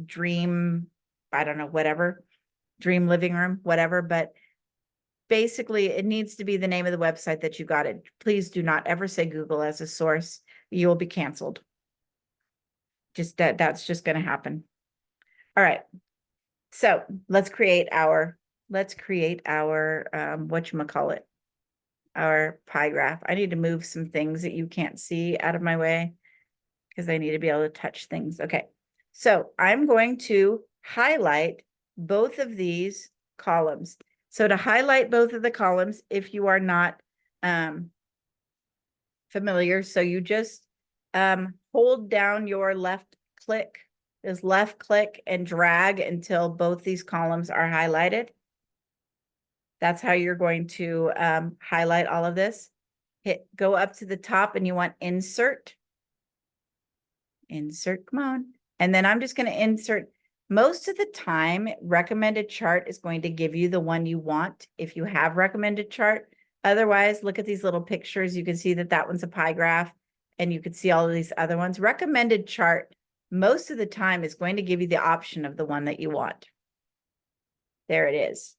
dream, I don't know, whatever, dream living room, whatever. But basically, it needs to be the name of the website that you got it. Please do not ever say Google as a source. You will be canceled. That's just going to happen. All right. So let's create our whatchamacallit, our pie graph. I need to move some things that you can't see out of my way because I need to be able to touch things. Okay. So I'm going to highlight both of these columns. So to highlight both of the columns, if you are not familiar. So you just hold down your left click, and drag until both these columns are highlighted. That's how you're going to highlight all of this. Go up to the top and you want insert. Insert, come on. And then I'm just going to insert. Most of the time, recommended chart is going to give you the one you want if you have recommended chart. Otherwise, look at these little pictures. You can see that that one's a pie graph, and you can see all of these other ones. Recommended chart, most of the time, is going to give you the option of the one that you want. There it is.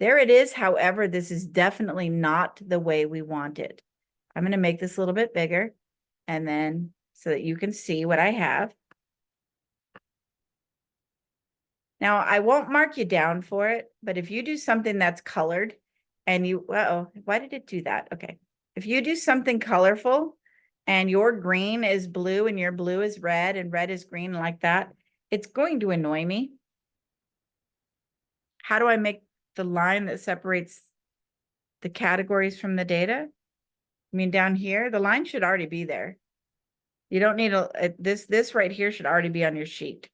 There it is. However, this is definitely not the way we want it. I'm going to make this a little bit bigger, and then so that you can see what I have. Now, I won't mark you down for it, but if you do something that's colored and you, uh-oh, why did it do that? Okay. If you do something colorful and your green is blue and your blue is red and red is green like that, it's going to annoy me. How do I make the line that separates the categories from the data? I mean, down here, the line should already be there. You don't need this right here should already be on your sheet.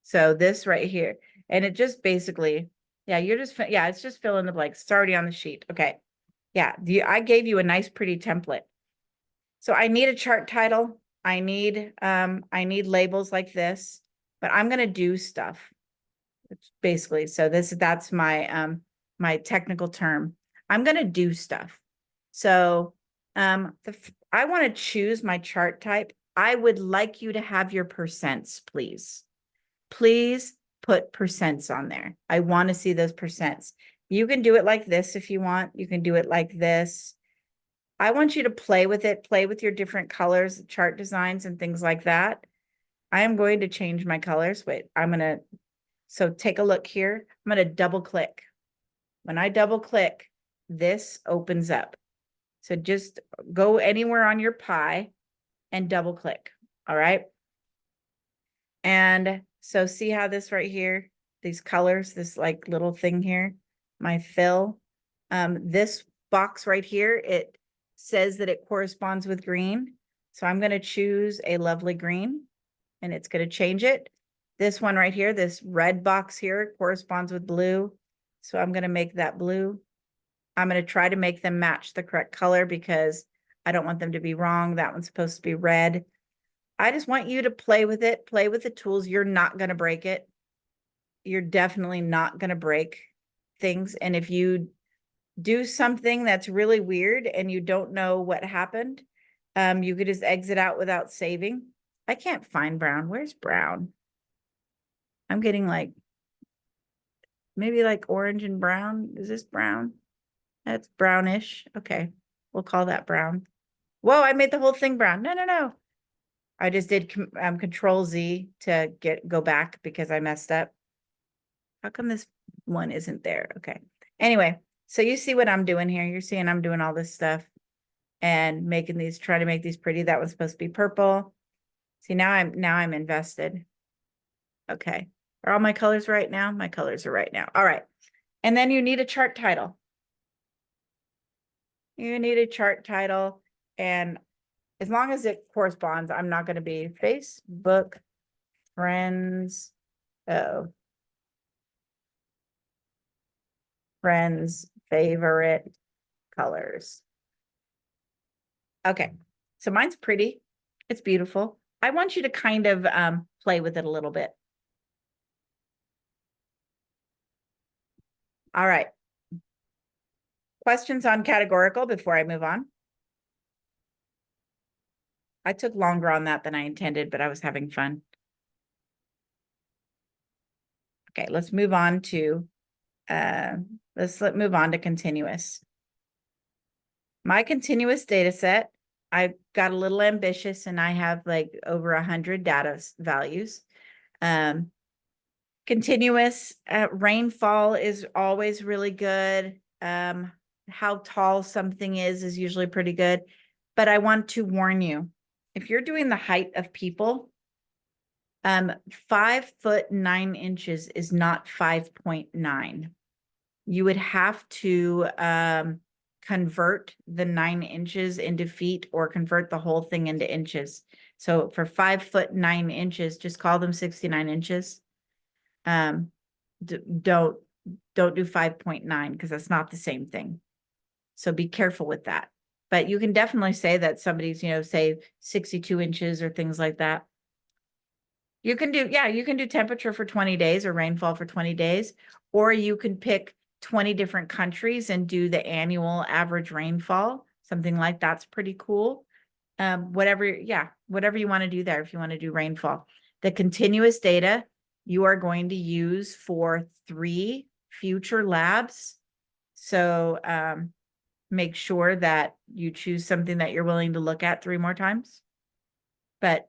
So this right here, and it just basically, yeah, it's just fill in the blanks. It's already on the sheet. Okay. Yeah, I gave you a nice, pretty template. So I need a chart title. I need labels like this, but I'm going to do stuff. It's basically, so that's my, my technical term. I'm going to do stuff. So, I want to choose my chart type. I would like you to have your percents, please. Please put percents on there. I want to see those percents. You can do it like this if you want. You can do it like this. I want you to play with it, play with your different colors, chart designs, and things like that. I am going to change my colors. Wait, so take a look here. I'm going to double click. When I double click, this opens up. So just go anywhere on your pie and double click. All right. And so see how this right here, these colors, this like little thing here, my fill, this box right here, it says that it corresponds with green. So I'm going to choose a lovely green and it's going to change it. This one right here, this red box here corresponds with blue. So I'm going to make that blue. I'm going to try to make them match the correct color because I don't want them to be wrong. That one's supposed to be red. I just want you to play with it, play with the tools. You're not going to break it. You're definitely not going to break things. And if you do something that's really weird and you don't know what happened, you could just exit out without saving. I can't find brown. Where's brown? I'm getting like, maybe like orange and brown. Is this brown? That's brownish. Okay, we'll call that brown. Whoa, I made the whole thing brown. No. I just did Control Z to go back because I messed up. How come this one isn't there? Okay. Anyway, so you see what I'm doing here. You're seeing I'm doing all this stuff and making these, trying to make these pretty. That one's supposed to be purple. See, now I'm invested. Okay. Are all my colors right now? My colors are right now. All right. And then you need a chart title. You need a chart title. And as long as it corresponds, I'm not going to be Facebook friends. Oh, friends favorite colors. Okay, so mine's pretty. It's beautiful. I want you to kind of play with it a little bit. All right. Questions on categorical before I move on? I took longer on that than I intended, but I was having fun. Okay, let's move on to let's move on to continuous. My continuous data set, I got a little ambitious and I have like over 100 data values. Continuous rainfall is always really good. How tall something is usually pretty good. But I want to warn you, if you're doing the height of people, 5'9" is not 5.9. You would have to convert the 9 inches into feet or convert the whole thing into inches. So for 5 foot 9 inches, just call them 69 inches. Don't do 5.9 because that's not the same thing. So be careful with that. But you can definitely say that somebody's, say 62 inches or things like that. You can do temperature for 20 days or rainfall for 20 days, or you can pick 20 different countries and do the annual average rainfall. Something like that's pretty cool. Whatever you want to do there. If you want to do rainfall, the continuous data you are going to use for 3 future labs. So, make sure that you choose something that you're willing to look at 3 more times. But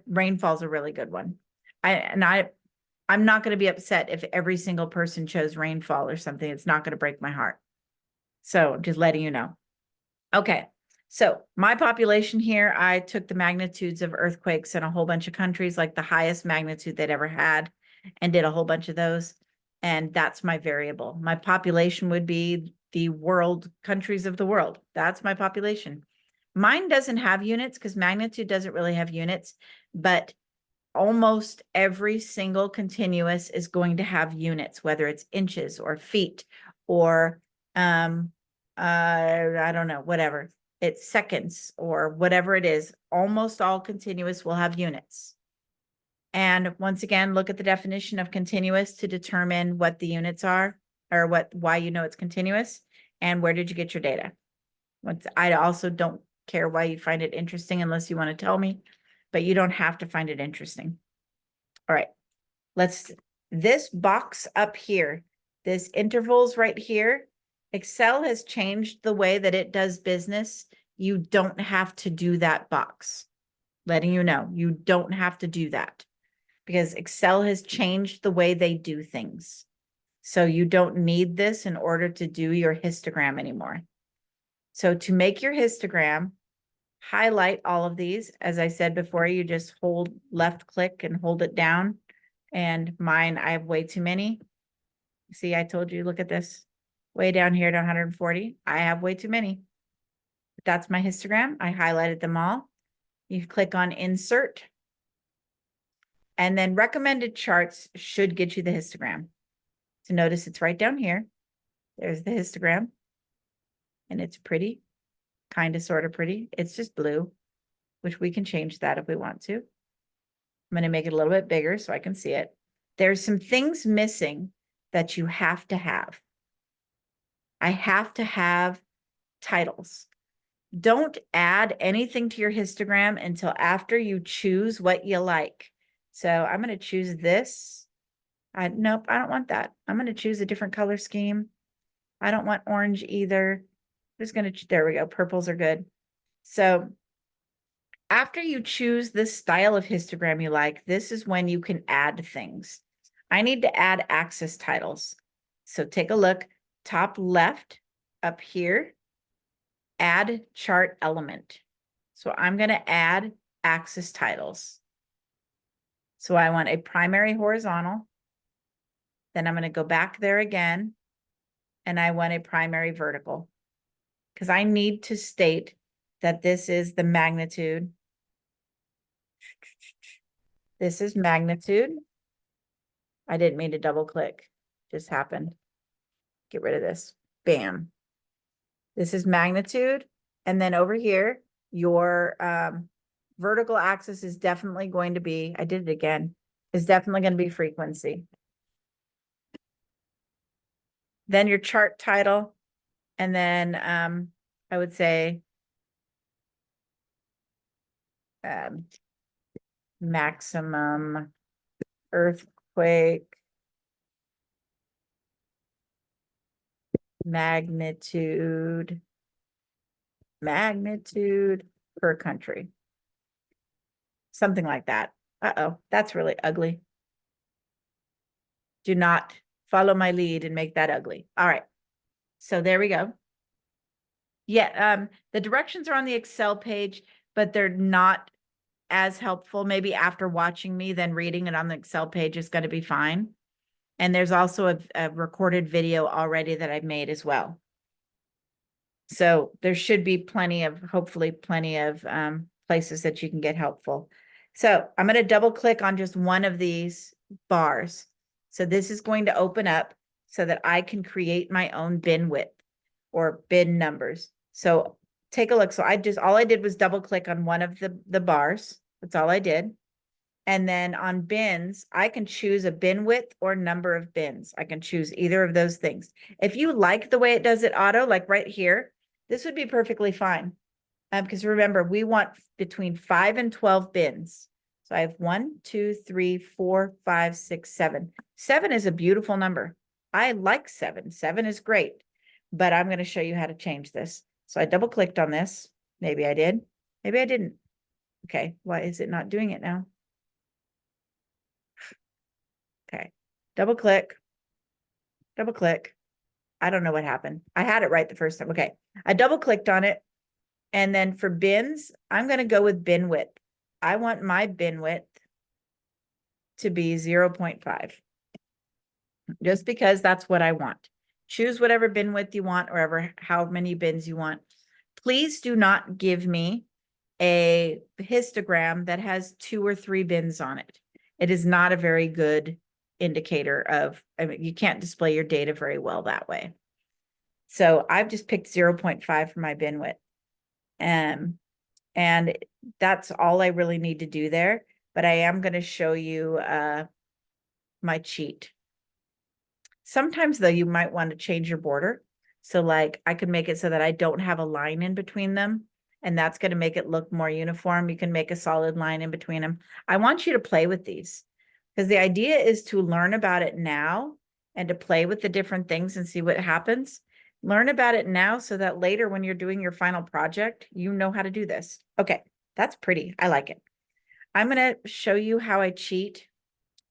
rainfall's a really good one. I'm not going to be upset if every single person chose rainfall or something. It's not going to break my heart. So just letting you know. Okay. So my population here, I took the magnitudes of earthquakes in a whole bunch of countries, like the highest magnitude they'd ever had, and did a whole bunch of those. And that's my variable. My population would be the countries of the world. That's my population. Mine doesn't have units because magnitude doesn't really have units, but almost every single continuous is going to have units, whether it's inches or feet or I don't know, whatever. It's seconds or whatever it is. Almost all continuous will have units. And once again, look at the definition of continuous to determine what the units are or why you know it's continuous and where did you get your data. I also don't care why you find it interesting unless you want to tell me, but you don't have to find it interesting. All right, this box up here, this intervals right here, Excel has changed the way that it does business. You don't have to do that box. Letting you know, you don't have to do that because Excel has changed the way they do things. So you don't need this in order to do your histogram anymore. So to make your histogram, highlight all of these. As I said before, you just hold left click and hold it down. And mine, I have way too many. See, I told you, look at this. Way down here to 140. I have way too many. That's my histogram. I highlighted them all. You click on insert. And then recommended charts should get you the histogram. So notice it's right down here. There's the histogram. And it's pretty, kind of, sort of pretty. It's just blue, which we can change that if we want to. I'm going to make it a little bit bigger so I can see it. There's some things missing that you have to have. I have to have titles. Don't add anything to your histogram until after you choose what you like. So I'm going to choose this. Nope, I don't want that. I'm going to choose a different color scheme. I don't want orange either. I'm just going to, there we go. Purples are good. So after you choose this style of histogram you like, this is when you can add things. I need to add axis titles. So take a look, top left up here, add chart element. So I'm going to add axis titles. So I want a primary horizontal. Then I'm going to go back there again, and I want a primary vertical because I need to state that this is the magnitude. This is magnitude. I didn't mean to double click. Just happened. Get rid of this. Bam. This is magnitude. And then over here, your vertical axis is definitely going to be, I did it again, is definitely going to be frequency. Then your chart title. And then I would say maximum earthquake magnitude per country. Something like that. Uh-oh, that's really ugly. Do not follow my lead and make that ugly. All right. So there we go. Yeah, the directions are on the Excel page, but they're not as helpful. Maybe after watching me, then reading it on the Excel page is going to be fine. And there's also a recorded video already that I've made as well. So there should be hopefully plenty of places that you can get helpful. So I'm going to double click on just one of these bars. So this is going to open up so that I can create my own bin width or bin numbers. So take a look. So all I did was double click on one of the bars. That's all I did. And then on bins, I can choose a bin width or number of bins. I can choose either of those things. If you like the way it does it auto, like right here, this would be perfectly fine. Because remember, we want between 5 and 12 bins. So I have 1, 2, 3, 4, 5, 6, 7. 7 is a beautiful number. I like 7. 7 is great. But I'm going to show you how to change this. So I double clicked on this. Maybe I did. Maybe I didn't. Okay. Why is it not doing it now? Okay. Double click. Double click. I don't know what happened. I had it right the first time. Okay. I double clicked on it. And then for bins, I'm going to go with bin width. I want my bin width to be 0.5, just because that's what I want. Choose whatever bin width you want, or how many bins you want. Please do not give me a histogram that has 2 or 3 bins on it. It is not a very good indicator of, I mean, you can't display your data very well that way. So I've just picked 0.5 for my bin width. And that's all I really need to do there. But I am going to show you my cheat. Sometimes though, you might want to change your border. So like I could make it so that I don't have a line in between them. And that's going to make it look more uniform. You can make a solid line in between them. I want you to play with these because the idea is to learn about it now and to play with the different things and see what happens. Learn about it now so that later when you're doing your final project, you know how to do this. Okay, that's pretty. I like it. I'm going to show you how I cheat.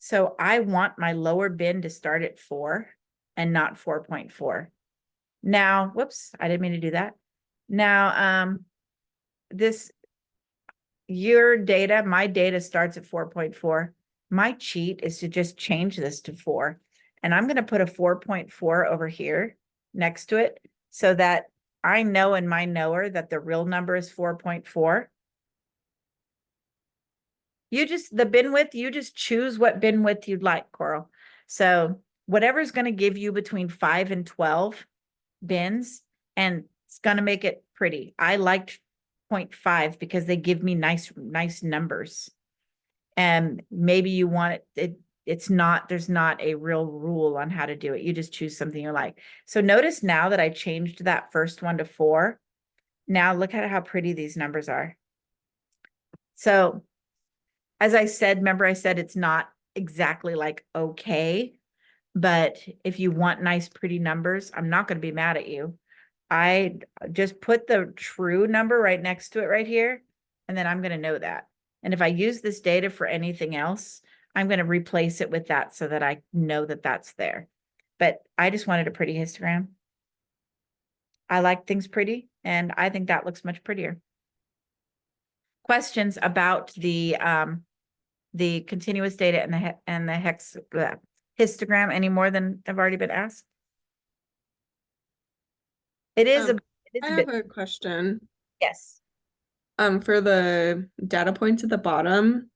So I want my lower bin to start at 4 and not 4.4. Now, whoops, I didn't mean to do that. Now, your data, my data starts at 4.4. My cheat is to just change this to 4. And I'm going to put a 4.4 over here next to it so that I know in my knower that the real number is 4.4. The bin width, you just choose what bin width you'd like, Coral. So whatever's going to give you between 5 and 12 bins, and it's going to make it pretty. I liked 0.5 because they give me nice numbers. And maybe you want it, there's not a real rule on how to do it. You just choose something you like. So notice now that I changed that first one to 4. Now look at how pretty these numbers are. So as I said, remember I said it's not exactly like okay, but if you want nice, pretty numbers, I'm not going to be mad at you. I just put the true number right next to it right here, and then I'm going to know that. And if I use this data for anything else, I'm going to replace it with that so that I know that that's there. But I just wanted a pretty histogram. I like things pretty, and I think that looks much prettier. Questions about the continuous data and the histogram any more than have already been asked? It is Um, it I is a have bit. a question. Yes. For the data points at the bottom,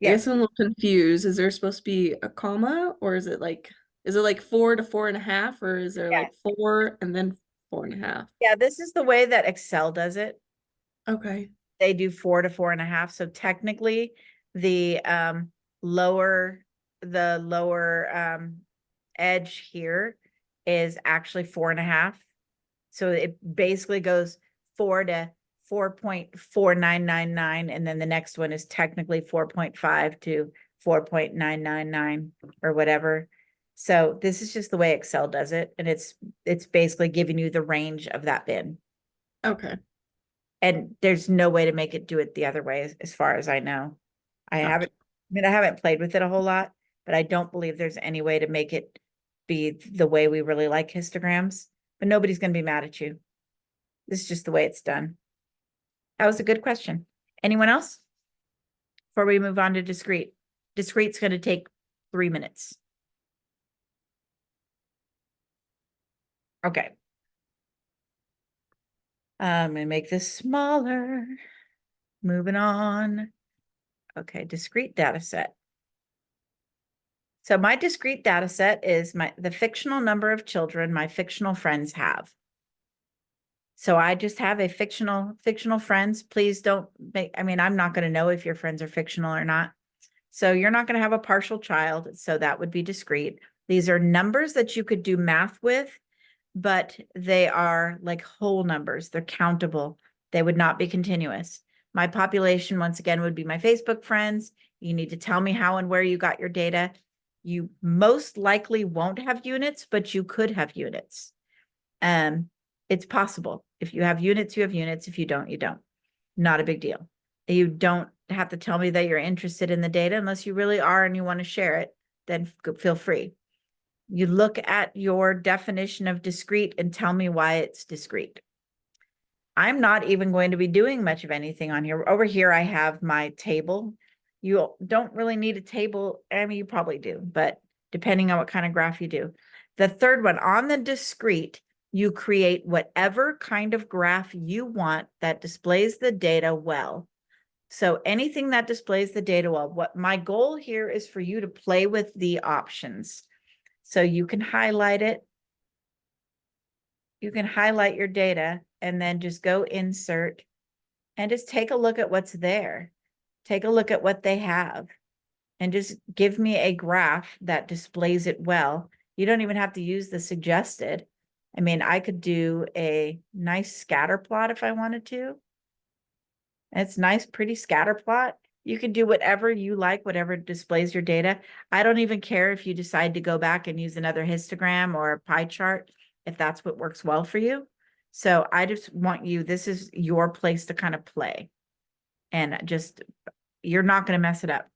I Yes. guess I'm a little confused. Is there supposed to be a comma, or is it like 4 to 4.5, or is there Yeah. like 4 and then 4.5? Yeah, this is the way that Excel does it. Okay. They do 4 to 4.5. So technically the lower edge here is actually 4.5. So it basically goes 4 to 4.4999, and then the next one is technically 4.5 to 4.999 or whatever. So this is just the way Excel does it, and it's basically giving you the range of that bin. Okay. And there's no way to make it do it the other way, as far as I know. I Gotcha. haven't played with it a whole lot, but I don't believe there's any way to make it be the way we really like histograms. But nobody's going to be mad at you. This is just the way it's done. That was a good question. Anyone else? Before we move on to discrete. Discrete's going to take 3 minutes. Okay. And make this smaller. Moving on. Okay, discrete data set. So my discrete data set is the fictional number of children my fictional friends have. So I just have a fictional friends. Please don't make, I mean, I'm not going to know if your friends are fictional or not. So you're not going to have a partial child. So that would be discrete. These are numbers that you could do math with, but they are like whole numbers. They're countable. They would not be continuous. My population, once again, would be my Facebook friends. You need to tell me how and where you got your data. You most likely won't have units, but you could have units. It's possible. If you have units, you have units. If you don't, you don't. Not a big deal. You don't have to tell me that you're interested in the data unless you really are and you want to share it, then feel free. You look at your definition of discrete and tell me why it's discrete. I'm not even going to be doing much of anything on here. Over here, I have my table. You don't really need a table. I mean, you probably do, but depending on what kind of graph you do. The third one, on the discrete, you create whatever kind of graph you want that displays the data well. So anything that displays the data well, what my goal here is for you to play with the options. So you can highlight it. You can highlight your data and then just go insert and just take a look at what's there. Take a look at what they have and just give me a graph that displays it well. You don't even have to use the suggested. I mean, I could do a nice scatter plot if I wanted to. It's nice, pretty scatter plot. You can do whatever you like, whatever displays your data. I don't even care if you decide to go back and use another histogram or a pie chart, if that's what works well for you. So I just want you, this is your place to kind of play. And just, you're not going to mess it up.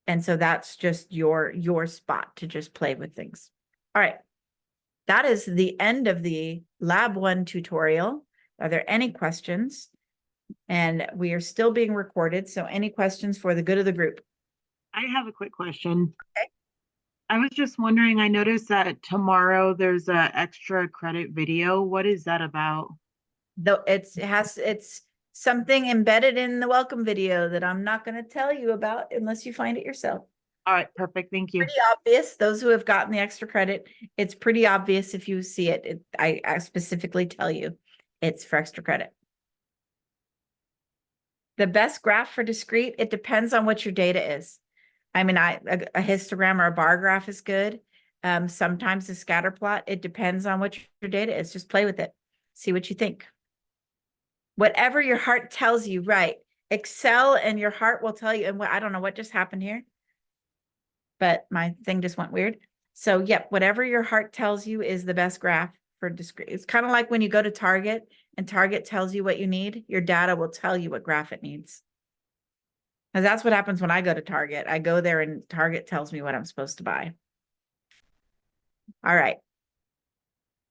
And so that's just your spot to just play with things. All right. That is the end of the Lab 1 tutorial. Are there any questions? And we are still being recorded. So any questions for the good of the group? I have a quick question. Okay. I was just wondering, I noticed that tomorrow there's a extra credit video. What is that about? Though it's something embedded in the welcome video that I'm not going to tell you about unless you find it yourself. All right, perfect. Thank you. Pretty obvious. Those who have gotten the extra credit, it's pretty obvious if you see it. I specifically tell you it's for extra credit. The best graph for discrete, it depends on what your data is. I mean, a histogram or a bar graph is good. Sometimes a scatter plot, it depends on what your data is. Just play with it. See what you think. Whatever your heart tells you, right? Excel and your heart will tell you. And I don't know what just happened here, but my thing just went weird. So yep, whatever your heart tells you is the best graph for discrete. It's kind of like when you go to Target and Target tells you what you need, your data will tell you what graph it needs. And that's what happens when I go to Target. I go there and Target tells me what I'm supposed to buy. All right.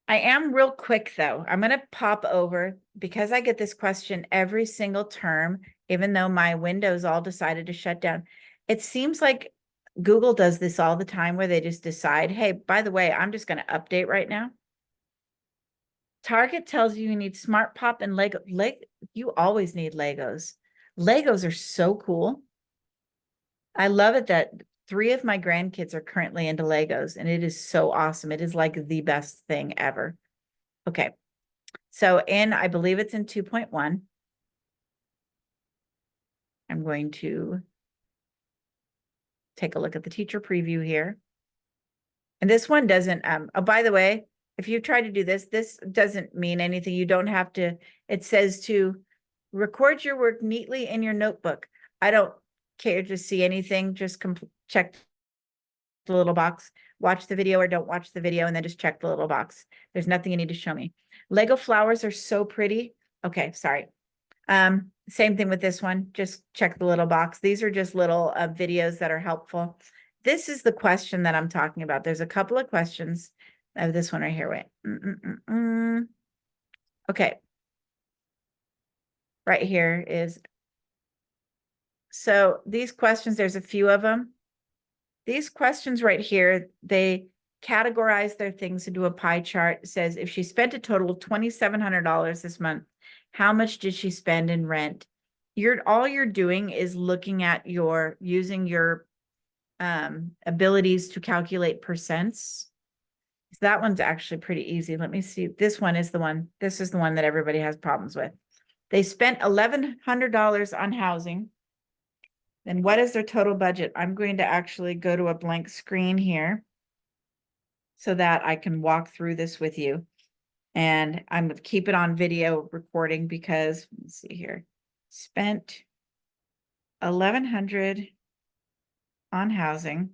I am real quick though. I'm going to pop over because I get this question every single term, even though my Windows all decided to shut down. It seems like Google does this all the time where they just decide, hey, by the way, I'm just going to update right now. Target tells you need Smart Pop and Lego. You always need Legos. Legos are so cool. I love it that 3 of my grandkids are currently into Legos, and it is so awesome. It is like the best thing ever. Okay. So I believe it's in 2.1. I'm going to take a look at the teacher preview here. And this one doesn't, oh, by the way, if you try to do this, this doesn't mean anything. You don't have to, it says to record your work neatly in your notebook. I don't care to see anything. Just check the little box, watch the video or don't watch the video, and then just check the little box. There's nothing you need to show me. Lego flowers are so pretty. Okay, sorry. Same thing with this one. Just check the little box. These are just little videos that are helpful. This is the question that I'm talking about. There's a couple of questions of this one right here. Wait. Okay. Right here is, so these questions, there's a few of them. These questions right here, they categorize their things into a pie chart. It says if she spent a total of $2,700 this month, how much did she spend in rent? All you're doing is looking at using your abilities to calculate percents. So that one's actually pretty easy. Let me see. This is the one that everybody has problems with. They spent $1,100 on housing. Then what is their total budget? I'm going to actually go to a blank screen here so that I can walk through this with you. And I'm going to keep it on video recording because, let's see here, spent 1,100 on housing.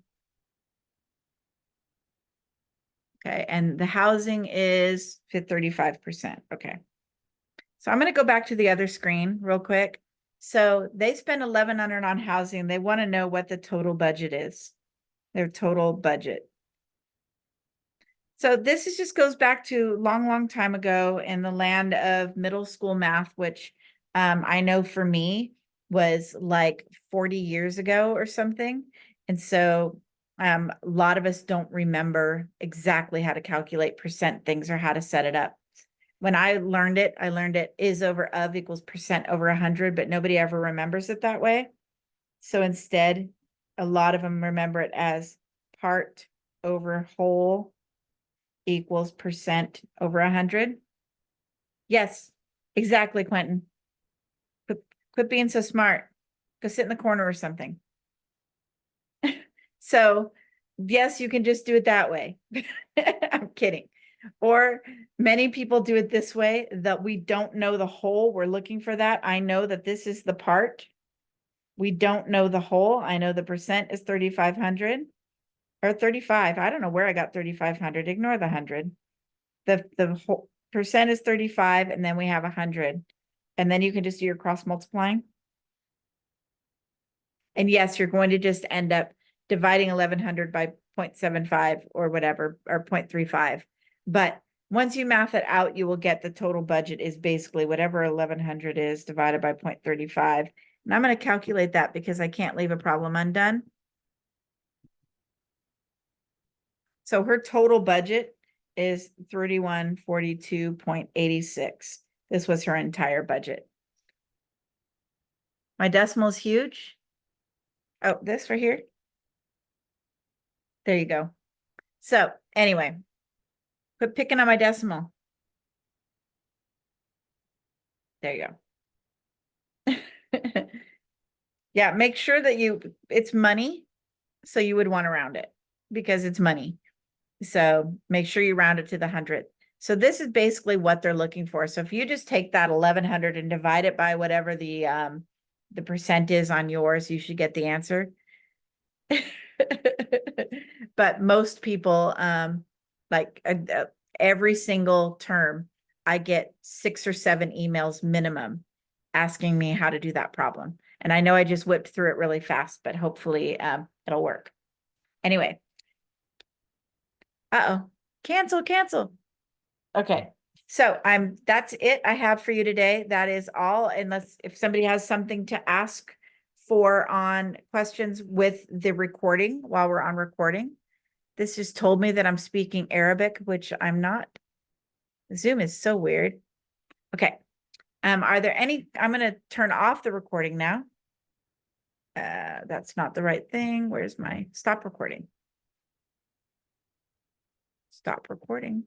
Okay, and the housing is 35%. Okay. So I'm going to go back to the other screen real quick. So they spend 1,100 on housing. They want to know what the total budget is, their total budget. So this just goes back to long time ago in the land of middle school math, which I know for me was like 40 years ago or something. And so a lot of us don't remember exactly how to calculate percent things or how to set it up. When I learned it is over of equals percent over 100, but nobody ever remembers it that way. So instead, a lot of them remember it as part over whole equals percent over 100. Yes, exactly, Quentin. Quit being so smart. Go sit in the corner or something. So yes, you can just do it that way. I'm kidding. Or many people do it this way, that we don't know the whole. We're looking for that. I know that this is the part. We don't know the whole. I know the percent is 3,500 or 35. I don't know where I got 3,500. Ignore the 100. The whole percent is 35, and then we have 100. And then you can just do your cross multiplying. And yes, you're going to just end up dividing 1,100 by 0.75 or whatever, or 0.35. But once you math it out, you will get the total budget is basically whatever 1,100 is divided by 0.35. And I'm going to calculate that because I can't leave a problem undone. So her total budget is 3142.86. This was her entire budget. My decimal is huge. Oh, this right here. There you go. So anyway, quit picking on my decimal. There you go. Yeah, make sure that it's money. So you would want to round it because it's money. So make sure you round it to the 100th. So this is basically what they're looking for. So if you just take that 1,100 and divide it by whatever the percent is on yours, you should get the answer. But most people, every single term, I get 6 or 7 emails minimum asking me how to do that problem. And I know I just whipped through it really fast, but hopefully it'll work. Anyway. Uh-oh, cancel. Okay, so that's it I have for you today. That is all, unless if somebody has something to ask for on questions with the recording while we're on recording. This just told me that I'm speaking Arabic, which I'm not. Zoom is so weird. Okay, are there any, I'm gonna turn off the recording now. That's not the right thing. Where's my stop recording? Stop recording.